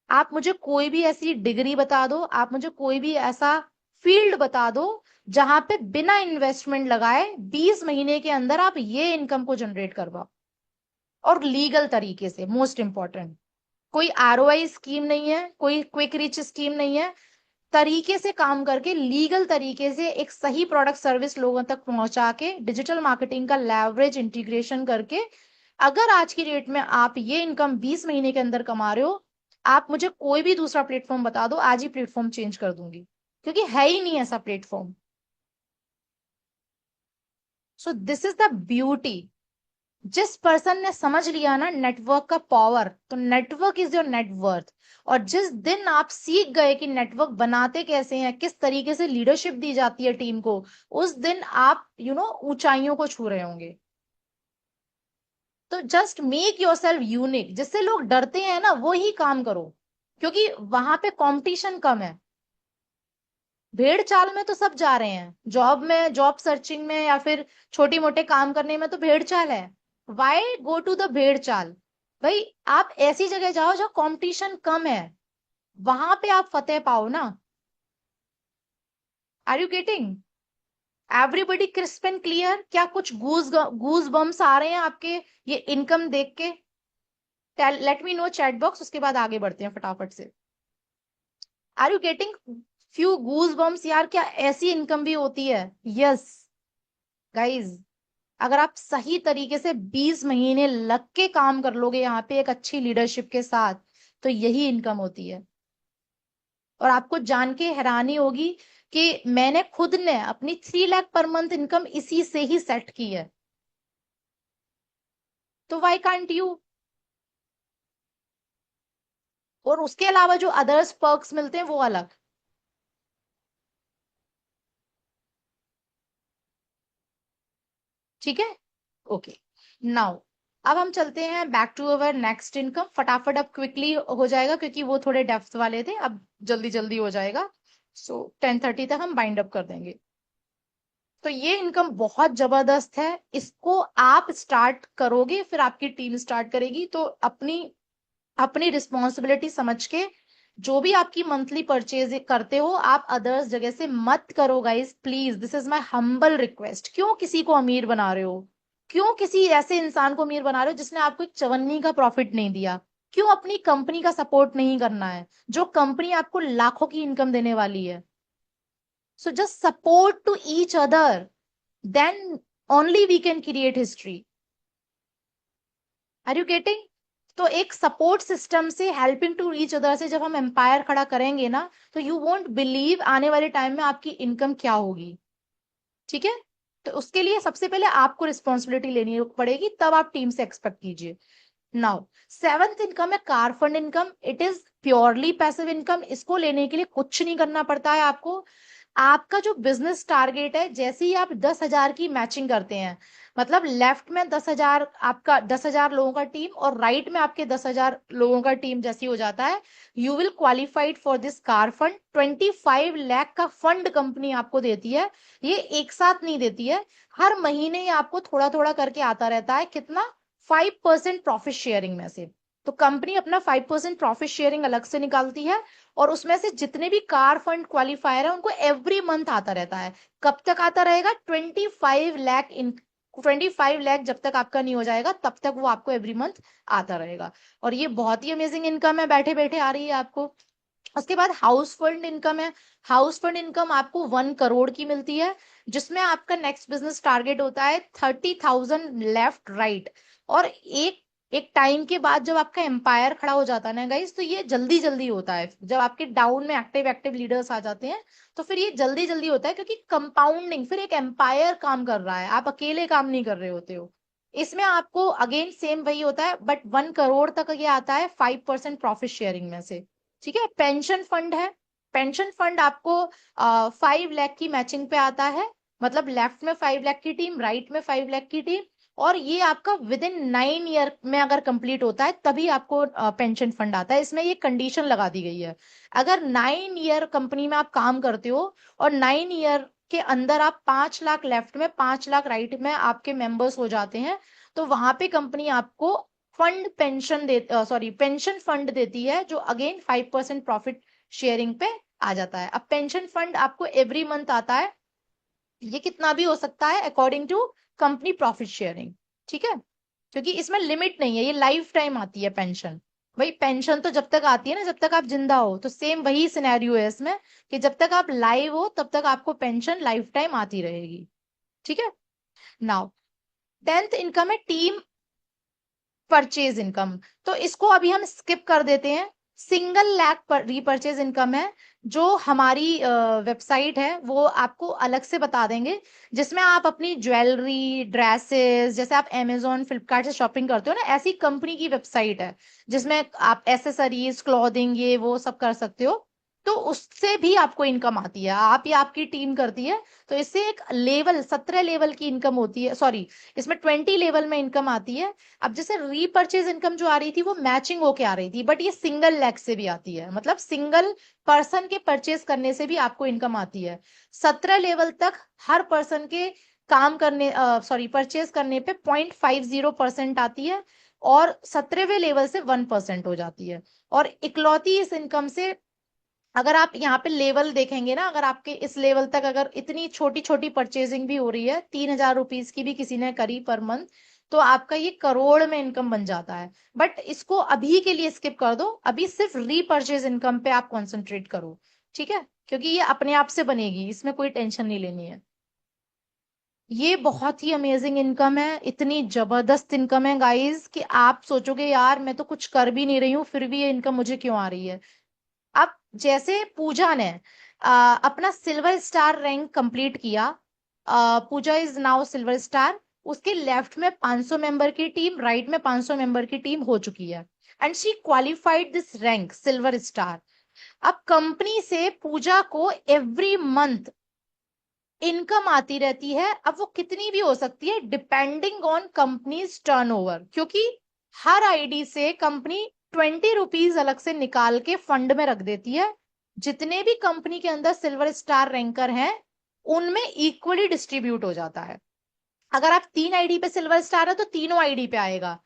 आप मुझे कोई भी ऐसी डिग्री बता दो, आप मुझे कोई भी ऐसा फील्ड बता दो जहां पे बिना इन्वेस्टमेंट लगाए 20 महीने के अंदर आप ये इनकम को जनरेट कर पाओ, और लीगल तरीके से, मोस्ट इंपॉर्टेंट। कोई आरओआई स्कीम नहीं है, कोई क्विक रिच स्कीम नहीं है, तरीके से काम करके, लीगल तरीके से एक सही प्रोडक्ट सर्विस लोगों तक पहुंचा के, डिजिटल मार्केटिंग का लेवरेज इंटीग्रेशन करके, अगर आज की डेट में आप ये इनकम 20 महीने के अंदर कमा रहे हो, आप मुझे कोई भी दूसरा प्लेटफॉर्म बता दो, आज ही प्लेटफॉर्म चेंज कर दूंगी, क्योंकि है ही नहीं ऐसा platform. So this is the beauty. जिस पर्सन ने समझ लिया ना नेटवर्क का पावर, तो नेटवर्क इज योर नेटवर्थ। और जिस दिन आप सीख गए कि नेटवर्क बनाते कैसे हैं, किस तरीके से लीडरशिप दी जाती है टीम को, उस दिन आप ऊंचाइयों को छू रहे होंगे। तो just make your self unique, जिससे लोग डरते हैं ना वो ही काम करो, क्योंकि वहां पे कंपटीशन कम है। भेड़ चाल में तो सब जा रहे हैं, जॉब में, जॉब सर्चिंग में, या फिर छोटी मोटे काम करने में तो भेड़ चाल है। वाई गो टू द भेड़ चाल? भाई आप ऐसी जगह जाओ जहाँ कंपटीशन कम है, वहां पे आप फतेह पाओ ना। Are you getting? Everybody crisp and clear? क्या कुछ गूज गूज बम्स आ रहे हैं आपके ये इनकम देख के? Let me know chat box, उसके बाद आगे बढ़ते हैं फटाफट से। Are you getting few goosebumps यार? क्या ऐसी इनकम भी होती है? यस गाइज, अगर आप सही तरीके से 20 महीने लग के काम कर लोगे यहाँ पे एक अच्छी लीडरशिप के साथ, तो यही इनकम होती है। और आपको जान के हैरानी होगी कि मैंने खुद ने अपनी 3 लाख पर मंथ इनकम इसी से ही सेट की है। तो वाई कांट यू? और उसके अलावा जो अदर्स पर्क्स मिलते हैं वो अलग। ठीक है? ओके, नाउ अब हम चलते हैं back to our next income. फटाफट अब क्विकली हो जाएगा, क्योंकि वो थोड़े डेप्थ वाले थे, अब जल्दी जल्दी हो जाएगा। सो 10:30 तक हम बाइंड अप कर देंगे। तो ये इनकम बहुत जबरदस्त है, इसको आप स्टार्ट करोगे, फिर आपकी टीम स्टार्ट करेगी, तो अपनी अपनी रिस्पॉन्सिबिलिटी समझ के जो भी आपकी मंथली परचेज करते हो, आप अदर्स जगह से मत करो guys, please, this is my humble request. क्यों किसी को अमीर बना रहे हो? क्यों किसी ऐसे इंसान को अमीर बना रहे हो जिसने आपको एक चवन्नी का प्रॉफिट नहीं दिया? क्यों अपनी कंपनी का सपोर्ट नहीं करना है, जो कंपनी आपको लाखों की इनकम देने वाली है? So just support to each other, then only we can create history. Are you getting? तो एक सपोर्ट सिस्टम से, हेल्पिंग टू ईच अदर से जब हम एम्पायर खड़ा करेंगे ना, तो यू वोंट बिलीव आने वाले टाइम में आपकी इनकम क्या होगी। ठीक है, तो उसके लिए सबसे पहले आपको रिस्पॉन्सिबिलिटी लेनी पड़ेगी, तब आप टीम से एक्सपेक्ट कीजिए। नाउ सेवंथ इनकम है car fund income. It is purely passive income. इसको लेने के लिए कुछ नहीं करना पड़ता है आपको। आपका जो बिजनेस टारगेट है, जैसे ही आप 10,000 की मैचिंग करते हैं, मतलब लेफ्ट में 10,000 आपका 10,000 लोगों का टीम और राइट में आपके 10,000 लोगों का टीम जैसे ही हो जाता है, you will qualified for this car fund. 25 lakh का फंड कंपनी आपको देती है। ये एक साथ नहीं देती है, हर महीने ही आपको थोड़ा थोड़ा करके आता रहता है। कितना? 5% प्रॉफिट शेयरिंग में से। तो कंपनी अपना 5% प्रॉफिट शेयरिंग अलग से निकालती है, और उसमें से जितने भी कार फंड क्वालिफायर है उनको एवरी मंथ आता रहता है। कब तक आता रहेगा? 25 लाख इन 25 लाख जब तक आपका नहीं हो जाएगा तब तक वो आपको एवरी मंथ आता रहेगा। और ये बहुत ही अमेजिंग इनकम है, बैठे बैठे आ रही है आपको। उसके बाद हाउस फंड इनकम है। हाउस फंड इनकम आपको 1 करोड़ की मिलती है, जिसमें आपका नेक्स्ट बिजनेस टारगेट होता है 30,000 लेफ्ट राइट। और एक एक टाइम के बाद जब आपका एम्पायर खड़ा हो जाता है ना गाइस, तो ये जल्दी जल्दी होता है। जब आपके डाउन में एक्टिव एक्टिव लीडर्स आ जाते हैं, तो फिर ये जल्दी जल्दी होता है, क्योंकि कंपाउंडिंग, फिर एक एम्पायर काम कर रहा है, आप अकेले काम नहीं कर रहे होते हो। इसमें आपको अगेन सेम वही होता है, बट 1 करोड़ तक ये आता है 5% प्रॉफिट शेयरिंग में से। ठीक है। पेंशन फंड है। पेंशन फंड आपको 5 लाख की मैचिंग पे आता है, मतलब लेफ्ट में 5 लाख की टीम, राइट में 5 लाख की टीम। और ये आपका विद इन 9 ईयर में अगर कंप्लीट होता है तभी आपको पेंशन फंड आता है। इसमें ये कंडीशन लगा दी गई है, अगर 9 ईयर कंपनी में आप काम करते हो और 9 ईयर के अंदर आप 5 लाख लेफ्ट में 5 लाख राइट में आपके मेंबर्स हो जाते हैं, तो वहां पे कंपनी आपको फंड पेंशन दे सॉरी पेंशन फंड देती है, जो अगेन 5% प्रॉफिट शेयरिंग पे आ जाता है। अब पेंशन फंड आपको एवरी मंथ आता है, ये कितना भी हो सकता है according to company profit sharing. ठीक है, क्योंकि इसमें लिमिट नहीं है, ये लाइफ टाइम आती है पेंशन। भाई पेंशन तो जब तक आती है ना, जब तक आप जिंदा हो, तो सेम वही सिनेरियो है इसमें, कि जब तक आप लाइव हो तब तक आपको पेंशन लाइफ टाइम आती रहेगी। ठीक है। नाउ 10th इनकम है टीम परचेज इनकम। तो इसको अभी हम स्किप कर देते हैं। सिंगल लैक पर रीपरचेज इनकम है, जो हमारी वेबसाइट है वो आपको अलग से बता देंगे, जिसमें आप अपनी ज्वेलरी, ड्रेसेस, जैसे आप अमेजोन फ्लिपकार्ट से शॉपिंग करते हो ना, ऐसी कंपनी की वेबसाइट है जिसमें आप एसेसरीज, क्लॉथिंग, ये वो सब कर सकते हो। तो उससे भी आपको इनकम आती है, आप या आपकी टीम करती है। तो इससे एक लेवल 17 लेवल की इनकम होती है, सॉरी इसमें 20 लेवल में इनकम आती है। अब जैसे रीपर्चेज इनकम जो आ रही थी वो मैचिंग होके आ रही थी, बट ये सिंगल लेग से भी आती है, मतलब सिंगल पर्सन के परचेज करने से भी आपको इनकम आती है। 17 लेवल तक हर पर्सन के काम करने परचेज करने पे 0.50% आती है, और 17वें लेवल से 1% हो जाती है। और इकलौती इस इनकम से, अगर आप यहाँ पे लेवल देखेंगे ना, अगर आपके इस लेवल तक अगर इतनी छोटी छोटी परचेजिंग भी हो रही है, 3,000 रुपीज की भी किसी ने करी पर मंथ, तो आपका ये करोड़ में इनकम बन जाता है। बट इसको अभी के लिए स्किप कर दो, अभी सिर्फ रीपरचेज इनकम पे आप कॉन्सेंट्रेट करो। ठीक है, क्योंकि ये अपने आप से बनेगी, इसमें कोई टेंशन नहीं लेनी है। ये बहुत ही अमेजिंग इनकम है, इतनी जबरदस्त इनकम है गाइस, कि आप सोचोगे यार मैं तो कुछ कर भी नहीं रही हूँ फिर भी ये इनकम मुझे क्यों आ रही है। अब जैसे पूजा ने अपना सिल्वर स्टार रैंक कंप्लीट किया, पूजा इज नाउ सिल्वर स्टार। उसके लेफ्ट में 500 मेंबर की टीम, राइट में 500 मेंबर की टीम हो चुकी है, and she qualified this rank silver star. अब कंपनी से पूजा को एवरी मंथ इनकम आती रहती है। अब वो कितनी भी हो सकती है डिपेंडिंग ऑन कंपनीज टर्नओवर, क्योंकि हर आईडी से कंपनी 20 रुपीज अलग से निकाल के फंड में रख देती है। जितने भी कंपनी के अंदर सिल्वर स्टार रैंकर हैं उनमें इक्वली डिस्ट्रीब्यूट हो जाता है। अगर आप 3 आईडी पे सिल्वर स्टार है तो तीनों आईडी पे आएगा।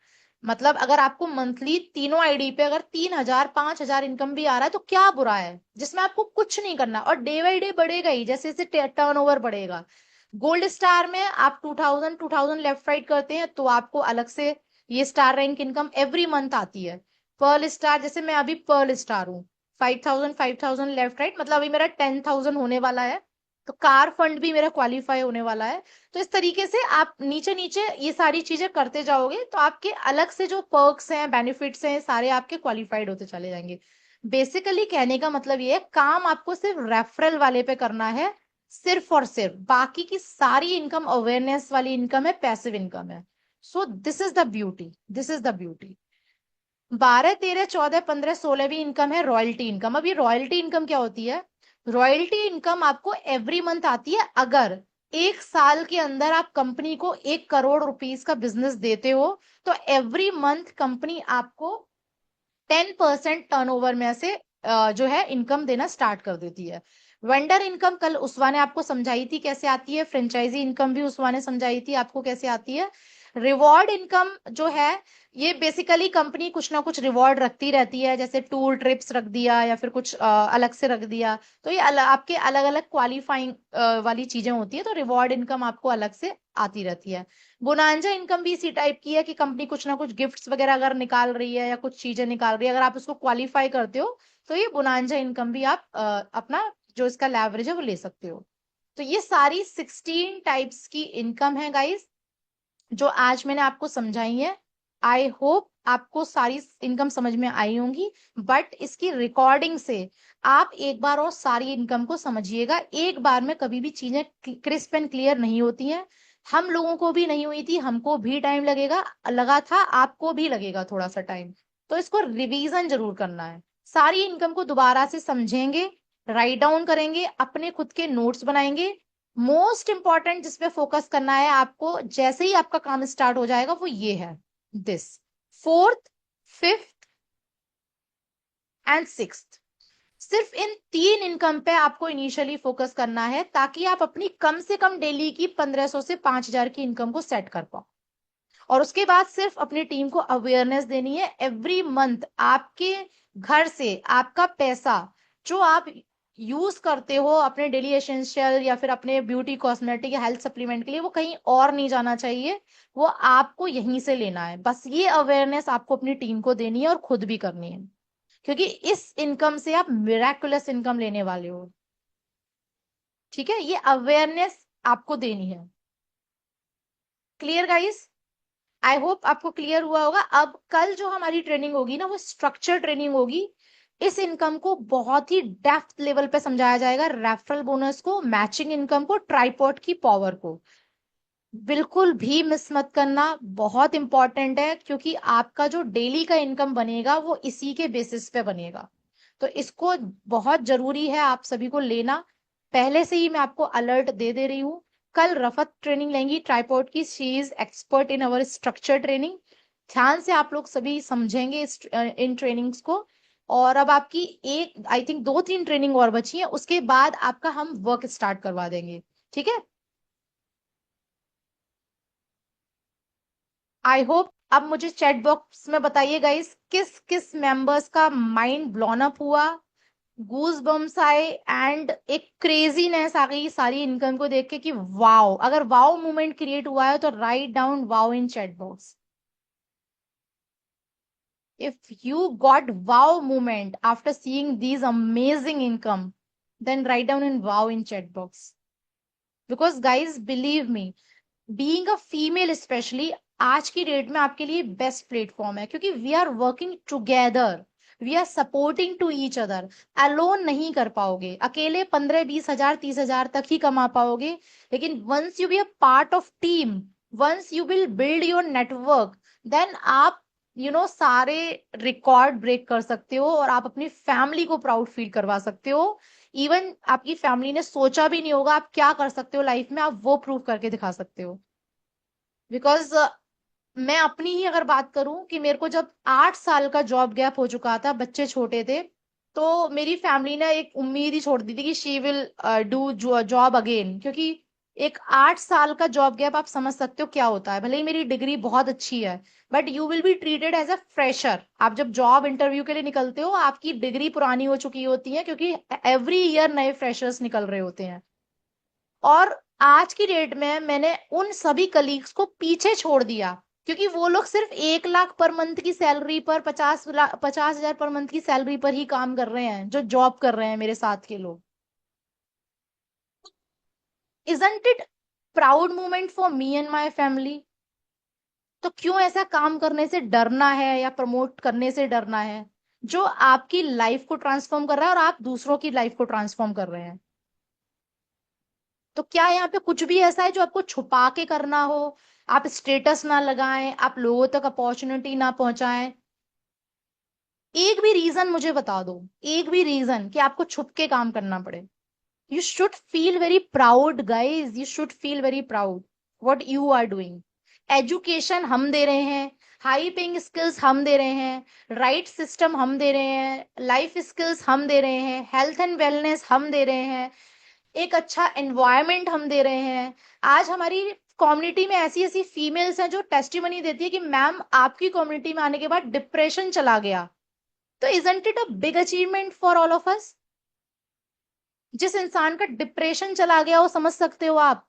मतलब अगर आपको मंथली तीनों आईडी पे अगर 3,000 5,000 इनकम भी आ रहा है तो क्या बुरा है, जिसमें आपको कुछ नहीं करना, और डे बाई डे बढ़ेगा ही जैसे जैसे टर्नओवर बढ़ेगा। गोल्ड स्टार में आप 2,000 लेफ्ट राइट करते हैं तो आपको अलग से ये star rank income every month आती है। पर्ल स्टार, जैसे मैं अभी पर्ल स्टार हूँ, 5,000 लेफ्ट राइट, मतलब अभी मेरा 10,000 होने वाला है। तो कार फंड भी मेरा क्वालिफाई होने वाला है। तो इस तरीके से आप नीचे नीचे ये सारी चीजें करते जाओगे तो आपके अलग से जो पर्क्स हैं, बेनिफिट्स हैं, सारे आपके क्वालिफाइड होते चले जाएंगे। बेसिकली कहने का मतलब ये है, काम आपको सिर्फ रेफरल वाले पे करना है, सिर्फ और सिर्फ। बाकी की सारी इनकम अवेयरनेस वाली इनकम है, पैसिव इनकम है। So this is the beauty, this is the beauty. 12, 13, 14, 15, 16वीं इनकम है रॉयल्टी इनकम। अब ये रॉयल्टी इनकम क्या होती है? रॉयल्टी इनकम आपको एवरी मंथ आती है अगर एक साल के अंदर आप कंपनी को 1 करोड़ रुपीस का बिजनेस देते हो, तो एवरी मंथ कंपनी आपको 10% टर्नओवर में से जो है इनकम देना स्टार्ट कर देती है। वेंडर इनकम कल उसवा ने आपको समझाई थी कैसे आती है, फ्रेंचाइजी इनकम भी उसवा ने समझाई थी आपको कैसे आती है। रिवॉर्ड इनकम जो है, ये बेसिकली कंपनी कुछ ना कुछ रिवॉर्ड रखती रहती है, जैसे टूर ट्रिप्स रख दिया या फिर कुछ अलग से रख दिया। तो ये आपके अलग अलग क्वालिफाइंग वाली चीजें होती है, तो रिवॉर्ड इनकम आपको अलग से आती रहती है। बोनांजा इनकम भी इसी टाइप की है कि कंपनी कुछ ना कुछ गिफ्ट्स वगैरह अगर निकाल रही है या कुछ चीजें निकाल रही है, अगर आप उसको क्वालिफाई करते हो तो ये बोनांजा इनकम भी आप अपना जो इसका लेवरेज है वो ले सकते हो। तो ये सारी 16 टाइप्स की इनकम है गाइस, जो आज मैंने आपको समझाई है। आई होप आपको सारी इनकम समझ में आई होंगी, बट इसकी रिकॉर्डिंग से आप एक बार और सारी इनकम को समझिएगा। एक बार में कभी भी चीजें क्रिस्प एंड क्लियर नहीं होती हैं। हम लोगों को भी नहीं हुई थी, हमको भी टाइम लगेगा, लगा था, आपको भी लगेगा थोड़ा सा टाइम। तो इसको रिवीजन जरूर करना है, सारी इनकम को दोबारा से समझेंगे, राइट डाउन करेंगे, अपने खुद के नोट्स बनाएंगे। मोस्ट इंपॉर्टेंट जिसपे फोकस करना है आपको, जैसे ही आपका काम स्टार्ट हो जाएगा, वो ये है, this, fourth, fifth and sixth. सिर्फ इन 3 इनकम पे आपको इनिशियली फोकस करना है, ताकि आप अपनी कम से कम डेली की 1500 से 5000 की इनकम को सेट कर पाओ। और उसके बाद सिर्फ अपनी टीम को अवेयरनेस देनी है। एवरी मंथ आपके घर से आपका पैसा जो आप यूज करते हो अपने डेली एसेंशियल या फिर अपने ब्यूटी कॉस्मेटिक या हेल्थ सप्लीमेंट के लिए, वो कहीं और नहीं जाना चाहिए, वो आपको यहीं से लेना है। बस ये अवेयरनेस आपको अपनी टीम को देनी है और खुद भी करनी है, क्योंकि इस इनकम से आप मिराकुलस इनकम लेने वाले हो। ठीक है, ये अवेयरनेस आपको देनी है। Clear guys? आई होप आपको क्लियर हुआ होगा। अब कल जो हमारी ट्रेनिंग होगी ना, वो स्ट्रक्चर ट्रेनिंग होगी। इस इनकम को बहुत ही डेप्थ लेवल पे समझाया जाएगा, रेफरल बोनस को, मैचिंग इनकम को, ट्राइपॉड की पावर को। बिल्कुल भी मिस मत करना, बहुत इंपॉर्टेंट है, क्योंकि आपका जो डेली का इनकम बनेगा वो इसी के बेसिस पे बनेगा। तो इसको बहुत जरूरी है आप सभी को लेना। पहले से ही मैं आपको अलर्ट दे दे रही हूँ। कल रफत ट्रेनिंग लेंगी ट्राइपॉड की, she is expert in our structure training. ध्यान से आप लोग सभी समझेंगे इन ट्रेनिंग्स को। और अब आपकी एक, आई थिंक 2-3 ट्रेनिंग और बची है, उसके बाद आपका हम वर्क स्टार्ट करवा देंगे। ठीक है, आई होप। अब मुझे चैट बॉक्स में बताइए गाइस, किस किस मेंबर्स का माइंड ब्लोन अप हुआ, गूज बम्स आए, एंड एक क्रेजीनेस आ गई सारी इनकम को देख के कि वाओ। अगर वाओ मूवमेंट क्रिएट हुआ है तो write down wow in chat box. If you got wow movement after seeing these amazing income, then write down in wow in chat box. Because guys, believe me, being a female specially आज की date में आपके लिए best platform है, क्योंकि we are working together, we are supporting to each other. Alone नहीं कर पाओगे, अकेले 15-20 हजार 30 हजार तक ही कमा पाओगे। लेकिन once you be a part of team, once you will build your network, then आप सारे रिकॉर्ड ब्रेक कर सकते हो और आप अपनी फैमिली को प्राउड फील करवा सकते हो। इवन आपकी फैमिली ने सोचा भी नहीं होगा आप क्या कर सकते हो लाइफ में, आप वो प्रूव करके दिखा सकते हो। बिकॉज मैं अपनी ही अगर बात करूं कि मेरे को जब 8 साल का जॉब गैप हो चुका था, बच्चे छोटे थे, तो मेरी फैमिली ने एक उम्मीद ही छोड़ दी थी कि she will do job again. क्योंकि एक 8 साल का जॉब गैप आप समझ सकते हो क्या होता है। भले ही मेरी डिग्री बहुत अच्छी है, but you will be treated as a fresher. आप जब जॉब इंटरव्यू के लिए निकलते हो, आपकी डिग्री पुरानी हो चुकी होती है, क्योंकि एवरी ईयर नए फ्रेशर्स निकल रहे होते हैं। और आज की डेट में मैंने उन सभी कलीग्स को पीछे छोड़ दिया, क्योंकि वो लोग सिर्फ 1 लाख पर मंथ की सैलरी पर, 50 हजार पर मंथ की सैलरी पर ही काम कर रहे हैं, जो जॉब कर रहे हैं मेरे साथ के लोग। Isn't it proud moment for me and my family? तो क्यों ऐसा काम करने से डरना है या प्रमोट करने से डरना है जो आपकी लाइफ को ट्रांसफॉर्म कर रहा है और आप दूसरों की लाइफ को ट्रांसफॉर्म कर रहे हैं? तो क्या यहाँ पे कुछ भी ऐसा है जो आपको छुपा के करना हो? आप स्टेटस ना लगाएं, आप लोगों तक अपॉर्चुनिटी ना पहुंचाएं? एक भी रीजन मुझे बता दो, एक भी रीजन कि आपको छुप के काम करना पड़े। You should feel very proud, guys. You should feel very proud what you are doing. Education हम दे रहे हैं, हाई पेइंग स्किल्स हम दे रहे हैं, राइट सिस्टम हम दे रहे हैं, लाइफ स्किल्स हम दे रहे हैं, हेल्थ एंड वेलनेस हम दे रहे हैं, एक अच्छा एनवायरनमेंट हम दे रहे हैं। आज हमारी कम्युनिटी में ऐसी ऐसी फीमेल्स हैं जो टेस्टिमनी देती है कि मैम आपकी कम्युनिटी में आने के बाद डिप्रेशन चला गया। तो isn't it a big achievement for all of us? जिस इंसान का डिप्रेशन चला गया वो समझ सकते हो आप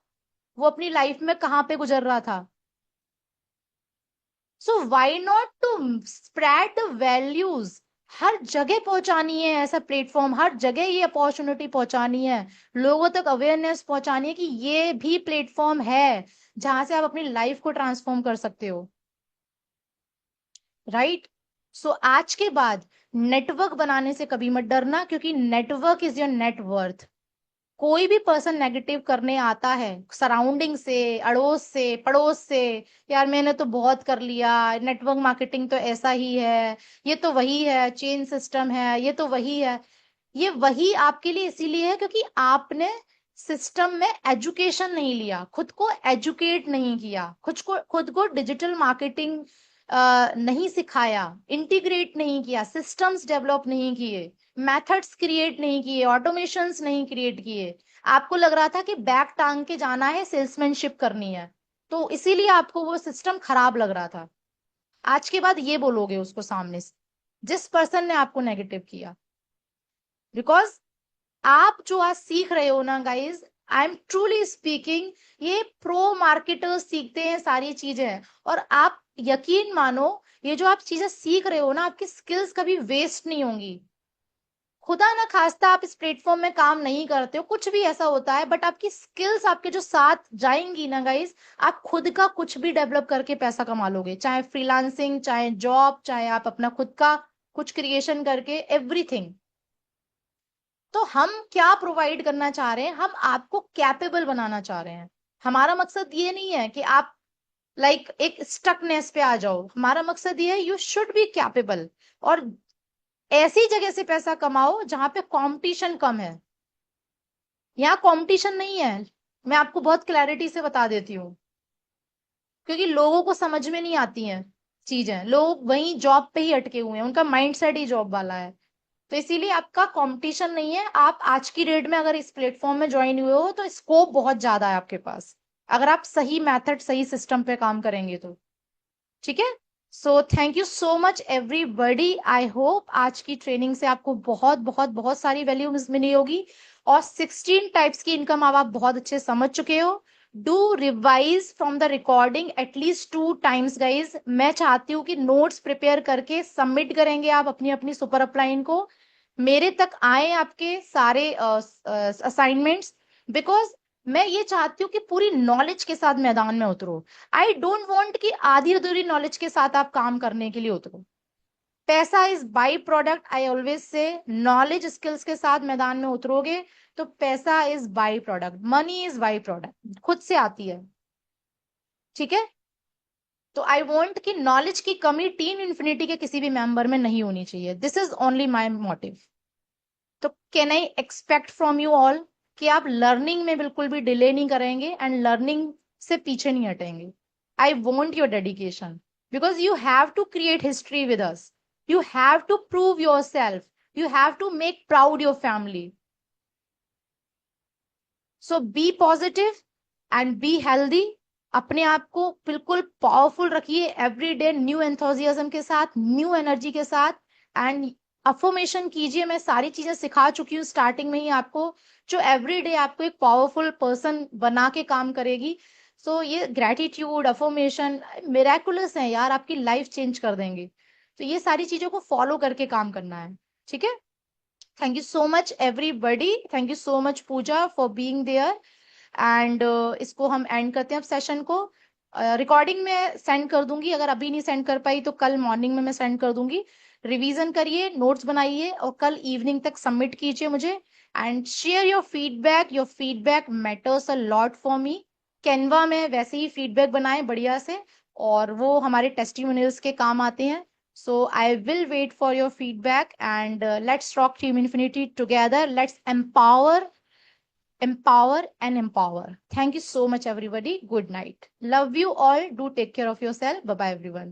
वो अपनी लाइफ में कहां पे गुजर रहा था। So why not to spread the values? हर जगह पहुंचानी है ऐसा प्लेटफॉर्म, हर जगह ये अपॉर्चुनिटी पहुंचानी है, लोगों तक अवेयरनेस पहुंचानी है कि ये भी प्लेटफॉर्म है जहां से आप अपनी लाइफ को ट्रांसफॉर्म कर सकते हो। राइट? सो आज के बाद नेटवर्क बनाने से कभी मत डरना, क्योंकि नेटवर्क इज योर नेटवर्थ। कोई भी पर्सन नेगेटिव करने आता है सराउंडिंग से, अड़ोस से, पड़ोस से, यार मैंने तो बहुत कर लिया, नेटवर्क मार्केटिंग तो ऐसा ही है, ये तो वही है, चेन सिस्टम है, ये तो वही है। ये वही आपके लिए इसीलिए है क्योंकि आपने सिस्टम में एजुकेशन नहीं लिया, खुद को एजुकेट नहीं किया, खुद को डिजिटल मार्केटिंग नहीं सिखाया, इंटीग्रेट नहीं किया, सिस्टम्स डेवलप नहीं किए, मेथड्स क्रिएट नहीं किए, ऑटोमेशंस नहीं क्रिएट किए। आपको लग रहा था कि बैग टांग के जाना है, सेल्समैनशिप करनी है, तो इसीलिए आपको वो सिस्टम खराब लग रहा था। आज के बाद ये बोलोगे उसको सामने से, जिस पर्सन ने आपको नेगेटिव किया। बिकॉज आप जो आज सीख रहे हो ना guys, I am truly speaking, ये प्रो मार्केटर्स सीखते हैं सारी चीजें। और आप यकीन मानो, ये जो आप चीजें सीख रहे हो ना, आपकी स्किल्स कभी वेस्ट नहीं होंगी। खुदा ना खास्ता आप इस प्लेटफॉर्म में काम नहीं करते हो, कुछ भी ऐसा होता है, बट आपकी स्किल्स आपके जो साथ जाएंगी ना गाइस, आप खुद का कुछ भी डेवलप करके पैसा कमा लोगे, चाहे फ्रीलांसिंग, चाहे जॉब, चाहे आप अपना खुद का कुछ क्रिएशन करके, एवरीथिंग। तो हम क्या प्रोवाइड करना चाह रहे हैं? हम आपको कैपेबल बनाना चाह रहे हैं। हमारा मकसद ये नहीं है कि आप एक स्टकनेस पे आ जाओ। हमारा मकसद ये है यू शुड बी कैपेबल, और ऐसी जगह से पैसा कमाओ जहां पे कंपटीशन कम है। यहाँ कंपटीशन नहीं है, मैं आपको बहुत क्लैरिटी से बता देती हूँ, क्योंकि लोगों को समझ में नहीं आती हैं चीजें, लोग वहीं जॉब पे ही अटके हुए हैं, उनका माइंडसेट ही जॉब वाला है। तो इसीलिए आपका कंपटीशन नहीं है। आप आज की डेट में अगर इस प्लेटफॉर्म में ज्वाइन हुए हो तो स्कोप बहुत ज्यादा है आपके पास, अगर आप सही मेथड, सही सिस्टम पे काम करेंगे तो। ठीक है? So thank you so much everybody. I hope आज की ट्रेनिंग से आपको बहुत बहुत बहुत सारी वैल्यू मिली होगी, और 16 टाइप्स की इनकम आप बहुत अच्छे समझ चुके हो। Do revise from the recording at least 2 times guys. मैं चाहती हूँ कि नोट्स प्रिपेयर करके सबमिट करेंगे आप अपनी अपनी सुपर अपलाइन को, मेरे तक आए आपके सारे असाइनमेंट्स। बिकॉज मैं ये चाहती हूँ कि पूरी नॉलेज के साथ मैदान में उतरो। आई डोंट वांट कि आधी अधूरी नॉलेज के साथ आप काम करने के लिए उतरो। पैसा is by product, I always say. Knowledge skills के साथ मैदान में उतरोगे तो पैसा is by product, money is by product, खुद से आती है। ठीक है? तो आई वॉन्ट कि नॉलेज की कमी टीम इन्फिनिटी के किसी भी मेंबर में नहीं होनी चाहिए। This is only my motive. तो can I expect from you all कि आप लर्निंग में बिल्कुल भी डिले नहीं करेंगे एंड लर्निंग से पीछे नहीं हटेंगे? I want your dedication, because you have to create history with us, you have to prove yourself, you have to make proud your family. So be positive and be healthy. अपने आप को बिल्कुल powerful रखिए, every day new enthusiasm के साथ, new energy के साथ, and affirmation कीजिए। मैं सारी चीजें सिखा चुकी हूँ स्टार्टिंग में ही आपको, जो एवरी डे आपको एक पावरफुल पर्सन बना के काम करेगी। सो ये ग्रेटिट्यूड, अफर्मेशन मिरेकुलस है यार, आपकी लाइफ चेंज कर देंगे। तो ये सारी चीजों को फॉलो करके काम करना है। ठीक है? Thank you so much, everybody. Thank you so much, Pooja, for being there. And इसको हम एंड करते हैं अब सेशन को। रिकॉर्डिंग में सेंड कर दूंगी, अगर अभी नहीं सेंड कर पाई तो कल मॉर्निंग में मैं सेंड कर दूंगी। रिवीजन करिए, नोट्स बनाइए और कल इवनिंग तक सबमिट कीजिए मुझे। And share your feedback matters a lot for me. Canva में वैसे ही फीडबैक बनाएं बढ़िया से, और वो हमारे टेस्टिमोनियल्स के काम आते हैं। So I will wait for your feedback and let's rock team Infinity together, let's empower and empower. Thank you so much, everybody. Good night. Love you all. Do take care of yourself. Bye bye, everyone.